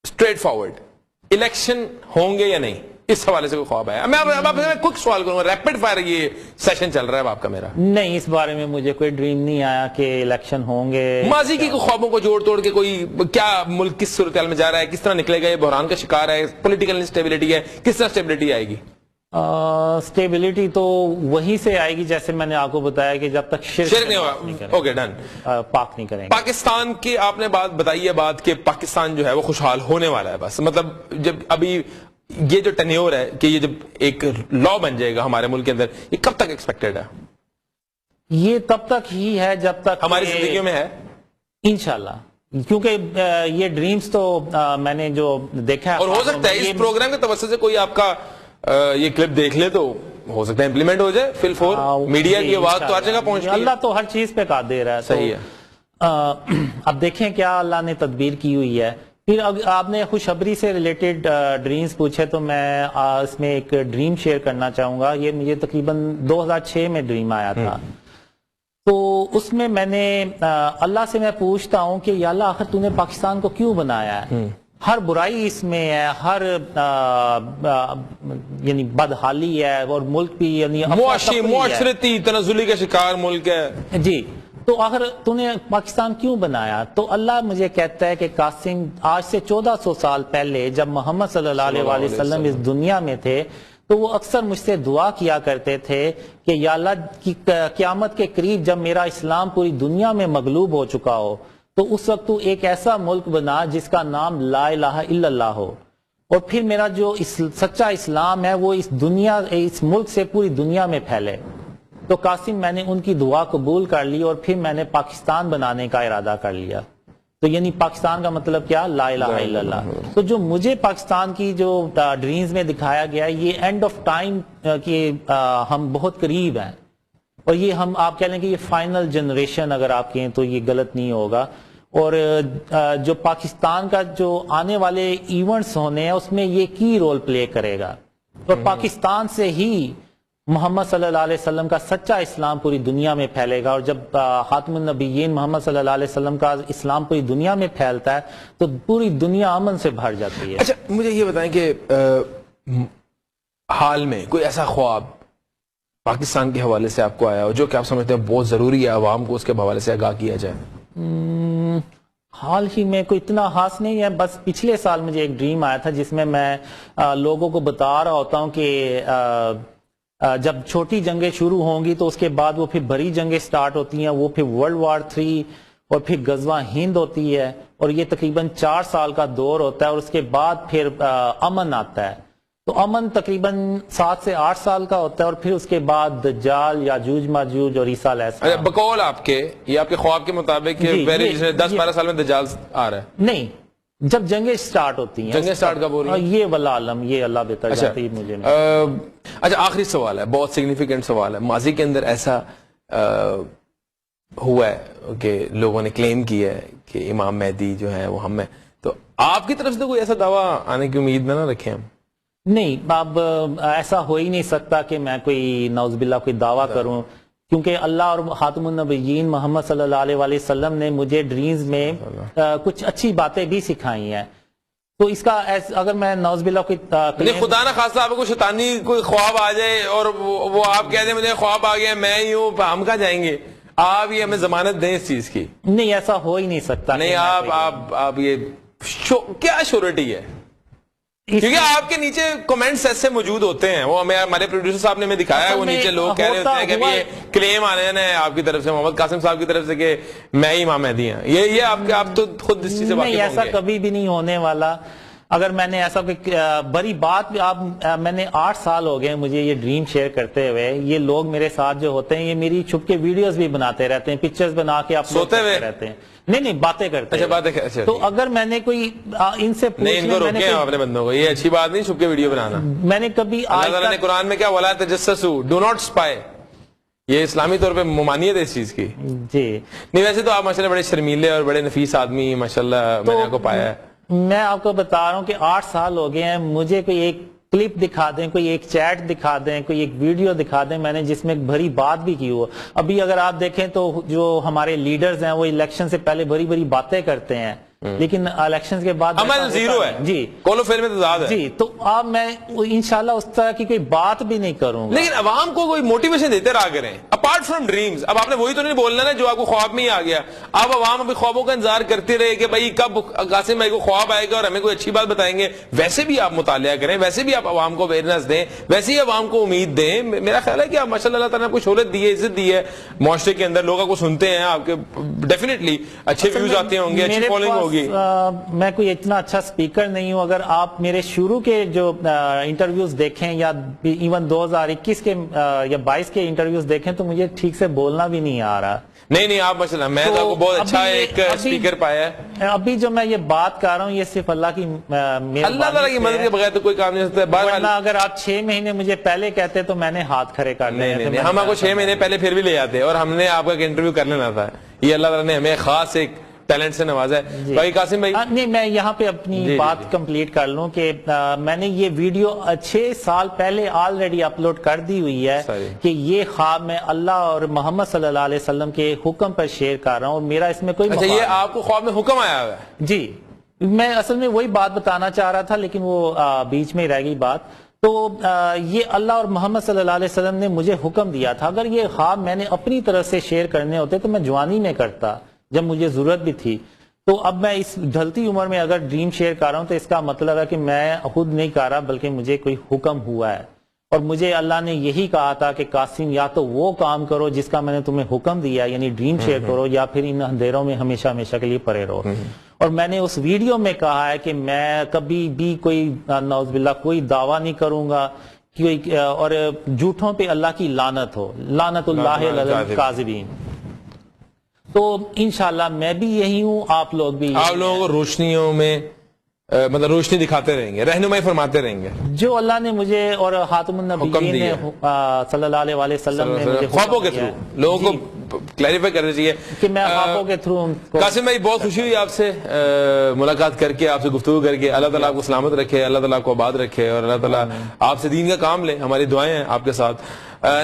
اسٹریٹ فارورڈ, الیکشن ہوں گے یا نہیں, اس حوالے سے کوئی خواب ہے؟ میں کوئک سوال کروں گا, ریپڈ فائر یہ سیشن چل رہا ہے آپ کا میرا. نہیں, اس بارے میں مجھے کوئی ڈریم نہیں آیا کہ الیکشن ہوں گے. ماضی کی خوابوں کو جوڑ توڑ کے کوئی کیا ملک کس صورتحال میں جا رہا ہے, کس طرح نکلے گا, یہ بحران کا شکار ہے, پولیٹیکل انسٹیبلٹی ہے, کس طرح اسٹیبلٹی آئے گی؟ اسٹیبلٹی تو وہیں سے آئے گی جیسے میں نے آپ کو بتایا کہ جب تک شرک نہیں ہوگا. اوکے ڈن, پاک نہیں کریں گے. پاکستان کی آپ نے بات بتائی ہے, بات کہ پاکستان جو ہے وہ خوشحال ہونے والا ہے بس, مطلب جب ابھی یہ جو ٹینیور ہے کہ یہ جب ایک لا بن جائے گا ہمارے ملک کے اندر, یہ کب تک ایکسپیکٹڈ ہے؟ یہ تب تک ہی ہے جب تک ہماری زندگیوں میں ہے انشاءاللہ, کیونکہ یہ ڈریمز تو میں نے جو دیکھا ہے, اور ہو سکتا ہے اس پروگرام کے توسط سے کوئی آپ کا یہ کلپ دیکھ لے تو ہو سکتا ہے امپلیمنٹ ہو جائے. فل فور میڈیا کی آواز تو ہر جگہ پہنچتی ہے, اللہ تو ہر چیز پہ قادر ہے. صحیح ہے. اب دیکھیں کیا اللہ نے تدبیر کی ہوئی ہے. پھر آپ نے خوشخبری سے ریلیٹڈ ڈریمز پوچھے تو میں اس میں ایک ڈریم شیئر کرنا چاہوں گا. یہ مجھے تقریباً 2006 میں ڈریم آیا تھا. تو اس میں نے اللہ سے میں پوچھتا ہوں کہ یا اللہ آخر تو نے پاکستان کو کیوں بنایا ہے؟ ہر برائی اس میں ہے, ہر یعنی بدحالی ہے, اور ملک بھی یعنی معاشرتی تنزلی کا شکار ملک ہے. جی, تو آخر تو نے پاکستان کیوں بنایا؟ تو اللہ مجھے کہتا ہے کہ قاسم آج سے 1400 سال پہلے جب محمد صلی اللہ علیہ وآلہ وسلم اس دنیا میں تھے تو وہ اکثر مجھ سے دعا کیا کرتے تھے کہ یا اللہ کی قیامت کے قریب جب میرا اسلام پوری دنیا میں مغلوب ہو چکا ہو تو اس وقت تو ایک ایسا ملک بنا جس کا نام لا الہ الا اللہ ہو, اور پھر میرا جو سچا اسلام ہے وہ اس ملک سے پوری دنیا میں پھیلے. تو قاسم میں نے ان کی دعا قبول کر لی, اور پھر میں نے پاکستان بنانے کا ارادہ کر لیا. تو یعنی پاکستان کا مطلب کیا؟ لا الہ الا اللہ. تو جو مجھے پاکستان کی جو ڈریمز میں دکھایا گیا یہ اینڈ آف ٹائم کہ ہم بہت قریب ہیں, اور یہ ہم آپ کہہ لیں کہ یہ فائنل جنریشن اگر آپ کہیں تو یہ غلط نہیں ہوگا. اور جو پاکستان کا جو آنے والے ایونٹس ہونے ہیں اس میں یہ کی رول پلے کرے گا, اور پاکستان سے ہی محمد صلی اللہ علیہ وسلم کا سچا اسلام پوری دنیا میں پھیلے گا. اور جب خاتم النبیین محمد صلی اللہ علیہ وسلم کا اسلام پوری دنیا میں پھیلتا ہے تو پوری دنیا امن سے بھر جاتی ہے. اچھا مجھے یہ بتائیں کہ حال میں کوئی ایسا خواب پاکستان کے حوالے سے آپ کو آیا ہو جو کہ آپ سمجھتے ہیں بہت ضروری ہے عوام کو اس کے حوالے سے آگاہ کیا جائے؟ حال ہی میں کوئی اتنا خاص نہیں ہے, بس پچھلے سال مجھے ایک ڈریم آیا تھا جس میں لوگوں کو بتا رہا ہوتا ہوں کہ جب چھوٹی جنگیں شروع ہوں گی تو اس کے بعد وہ پھر بڑی جنگیں سٹارٹ ہوتی ہیں, وہ پھر ورلڈ وار 3 اور پھر غزوہ ہند ہوتی ہے, اور یہ تقریباً 4 سال کا دور ہوتا ہے, اور اس کے بعد پھر امن آتا ہے. تو امن تقریباً 7 سے 8 سال کا ہوتا ہے, اور پھر اس کے بعد دجال, یاجوج ماجوج اور عیسیٰ علیہ السلام. بقول آپ کے یہ آپ کے خواب کے مطابق 10-12 سال میں دجال آ رہا ہے؟ نہیں, جب جنگیں سٹارٹ ہوتی ہیں. جنگیں سٹارٹ کب ہو رہی ہیں؟ یہ واللہ عالم, یہ اللہ بہتر جانتی ہے, مجھے اچھا آخری سوال ہے, بہت سگنیفیکنٹ سوال ہے. ماضی کے اندر ایسا ہوا ہے کہ لوگوں نے کلیم کیا ہے کہ امام مہدی جو ہے وہ ہم ہیں, تو آپ کی طرف سے کوئی ایسا دعویٰ آنے کی امید میں نہ رکھیں ہم؟ نہیں, اب ایسا ہو ہی نہیں سکتا کہ میں کوئی نعوذ باللہ کوئی دعویٰ کروں, کیونکہ اللہ اور خاتم النبیین محمد صلی اللہ علیہ وسلم نے مجھے ڈریمز میں کچھ اچھی باتیں بھی سکھائی ہیں. تو اس کا اگر میں نعوذ باللہ کوئی خدا نہ خاصہ آپ کو شیطانی کوئی خواب آ جائے اور وہ آپ کہہ دیں مجھے خواب آ گیا میں ہی ہوں, ہم کہاں جائیں گے؟ آپ یہ ہمیں ضمانت دیں اس چیز کی. نہیں, ایسا ہو ہی نہیں سکتا. نہیں, آپ یہ کیا شورٹی ہے؟ کیونکہ آپ کے نیچے کمنٹس ایسے موجود ہوتے ہیں, وہ ہمارے پروڈیوسر صاحب نے ہمیں دکھایا ہے, وہ نیچے لوگ کہہ رہے ہوتے ہیں کہ یہ کلیم آ رہے ہیں آپ کی طرف سے, محمد قاسم صاحب کی طرف سے, کہ میں ہی امام مہدی ہیں. یہ آپ تو خود اس چیز سے واقف ہوں گے. ایسا کبھی بھی نہیں ہونے والا. اگر میں نے ایسا کوئی بڑی بات میں نے 8 سال ہو گئے مجھے یہ ڈریم شیئر کرتے ہوئے. یہ لوگ میرے ساتھ جو ہوتے ہیں یہ میری چھپ کے ویڈیوز بھی بناتے رہتے ہیں, پکچرز بنا کے اپلوڈ کرتے رہتے ہیں. نہیں, باتیں کرتے ہیں. تو اگر میں نے کوئی ان سے اپنے بندوں کو, یہ اچھی بات نہیں چھپ کے ویڈیو بنانا. میں نے کبھی اللہ تعالیٰ نے قرآن میں کیا وَلَا تَجَسَّسُوا, ڈو ناٹ اسپائی, یہ اسلامی طور پہ ممانعت ہے اس چیز کی. جی نہیں, ویسے تو آپ ماشاءاللہ بڑے شرمیلے اور بڑے نفیس آدمی ماشاءاللہ میں نے آپ کو پایا ہے. میں آپ کو بتا رہا ہوں کہ 8 سال ہو گئے ہیں, مجھے کوئی ایک کلپ دکھا دیں, کوئی ایک چیٹ دکھا دیں, کوئی ایک ویڈیو دکھا دیں میں نے جس میں بڑی بات بھی کی ہو. ابھی اگر آپ دیکھیں تو جو ہمارے لیڈرز ہیں وہ الیکشن سے پہلے بڑی بڑی باتیں کرتے ہیں, لیکن الیکشن کے بعد عمل زیرو ہے. جی, کولو فیل میں تضاد ہے. جی, تو اب میں انشاءاللہ اس طرح کی کوئی بات بھی نہیں کروں گا. لیکن عوام کو کوئی موٹیویشن دیتے رہا کریں اپارٹ فرام ڈریمز. اب آپ نے وہی تو نہیں بولنا نا جو آپ کو خواب میں ہی آ گیا. اب عوام ابھی خوابوں کا انتظار کرتے رہے کہ بھائی کب قاسم بھائی کو خواب آئے گا اور ہمیں کوئی اچھی بات بتائیں گے. ویسے بھی آپ مطالعہ کریں, ویسے بھی آپ عوام کو اویئرنیس دیں, ویسے ہی عوام کو امید دیں. میرا خیال ہے کہ آپ ماشاءاللہ اللہ تعالیٰ نے آپ کو شہرت دی ہے, عزت دی ہے معاشرے کے اندر, لوگ آپ کو سنتے ہیں, آپ کے ڈیفینیٹلی اچھے ویوز آتے ہوں گے, اچھی فالوئنگ ہوگی. میں کوئی اتنا اچھا سپیکر نہیں ہوں. اگر آپ میرے شروع کے جو انٹرویوز دیکھیں یا ایون 2021 کے یا 22 کے انٹرویوز دیکھیں تو مجھے ٹھیک سے بولنا بھی نہیں آ رہا. نہیں, آپ ماشاءاللہ میں تو آپ کو بہت اچھا ایک سپیکر پایا ہے. ابھی جو میں یہ بات کر رہا ہوں یہ صرف اللہ کی اللہ تعالیٰ کی مدد کے بغیر تو کوئی کام نہیں ہو سکتا. ورنہ اگر آپ 6 مہینے مجھے پہلے کہتے تو میں نے ہاتھ کھڑے کر دیے. نہیں, ہم آپ کو 6 مہینے پہلے پھر بھی لے جاتے اور ہم نے آپ کا انٹرویو کر لینا تھا. یہ اللہ تعالیٰ نے ہمیں خاص ایک ٹیلنٹ سے نوازا ہے. بھائی قاسم بھائی, نہیں, میں یہاں پہ اپنی بات کمپلیٹ کر لوں کہ میں نے یہ ویڈیو 6 سال پہلے آلریڈی اپلوڈ کر دی ہوئی ہے کہ یہ خواب میں اللہ اور محمد صلی اللہ علیہ وسلم کے حکم پر شیئر کر رہا ہوں. میرا اس میں کوئی یہ آپ کو خواب میں حکم آیا ہوا ہے؟ جی, میں اصل میں وہی بات بتانا چاہ رہا تھا لیکن وہ بیچ میں ہی رہ گئی بات. تو یہ اللہ اور محمد صلی اللہ علیہ وسلم نے مجھے حکم دیا تھا. اگر یہ خواب میں نے اپنی طرف سے شیئر کرنے ہوتے تو میں جوانی میں کرتا جب مجھے ضرورت بھی تھی. تو اب میں اس ڈھلتی عمر میں اگر ڈریم شیئر کر رہا ہوں تو اس کا مطلب ہے کہ میں خود نہیں کر رہا بلکہ مجھے کوئی حکم ہوا ہے. اور مجھے اللہ نے یہی کہا تھا کہ قاسم یا تو وہ کام کرو جس کا میں نے تمہیں حکم دیا یعنی ڈریم شیئر کرو, یا پھر ان اندھیروں میں ہمیشہ ہمیشہ کے لیے پڑے رہو. اور میں نے اس ویڈیو میں کہا ہے کہ میں کبھی بھی کوئی نعوذ باللہ کوئی دعویٰ نہیں کروں گا اور جھوٹوں پہ اللہ کی لعنت ہو, لعنت اللہ علی الکاذبین. تو انشاءاللہ میں بھی یہی ہوں، آپ لوگ بھی آپ لوگوں کو روشنیوں میں مطلب روشنی دکھاتے رہیں گے، رہنمائی فرماتے رہیں گے، جو اللہ نے مجھے اور خاتم النبیین نے صلی اللہ علیہ وآلہ وسلم نے مجھے خوابوں کے تھرو لوگوں کو کلیریفائی کرنا چاہیے کہ میں خوابوں کے تھرو. قاسم بھائی بہت خوشی ہوئی آپ سے ملاقات کر کے، آپ سے گفتگو کر کے. اللہ تعالیٰ آپ کو سلامت رکھے، اللہ تعالیٰ آپ کو آباد رکھے، اور اللہ تعالیٰ آپ سے دین کا کام لے. ہماری دعائیں ہیں آپ کے ساتھ.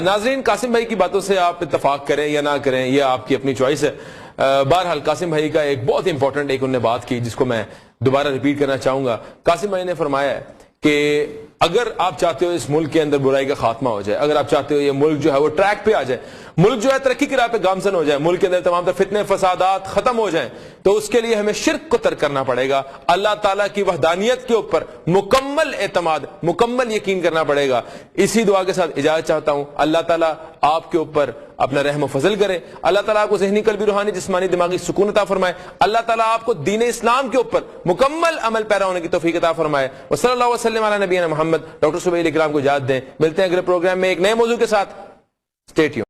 ناظرین، قاسم بھائی کی باتوں سے آپ اتفاق کریں یا نہ کریں یہ آپ کی اپنی چوائس ہے. بہرحال قاسم بھائی کا ایک بہت امپورٹنٹ انہوں نے بات کی جس کو میں دوبارہ ریپیٹ کرنا چاہوں گا. قاسم بھائی نے فرمایا ہے کہ اگر آپ چاہتے ہو اس ملک کے اندر برائی کا خاتمہ ہو جائے، اگر آپ چاہتے ہو یہ ملک جو ہے وہ ٹریک پہ آ جائے، ملک جو ہے ترقی کی راہ پہ گامزن ہو جائے، ملک کے اندر تمام تر فتنے فسادات ختم ہو جائیں، تو اس کے لیے ہمیں شرک کو ترک کرنا پڑے گا. اللہ تعالیٰ کی وحدانیت کے اوپر مکمل اعتماد، مکمل یقین کرنا پڑے گا. اسی دعا کے ساتھ اجازت چاہتا ہوں. اللہ تعالیٰ آپ کے اوپر اپنا رحم و فضل کرے. اللہ تعالیٰ آپ کو ذہنی، قلبی، روحانی، جسمانی، دماغی سکون عطا فرمائے. اللہ تعالیٰ آپ کو دین اسلام کے اوپر مکمل عمل پیرا ہونے کی توفیق عطا فرمائے. وصلی اللہ وسلم علی نبینا محمد. ڈاکٹر صبیح اکرام کو اجازت دیں. ملتے ہیں اگلے پروگرام میں ایک نئے موضوع کے ساتھ. Stay tuned.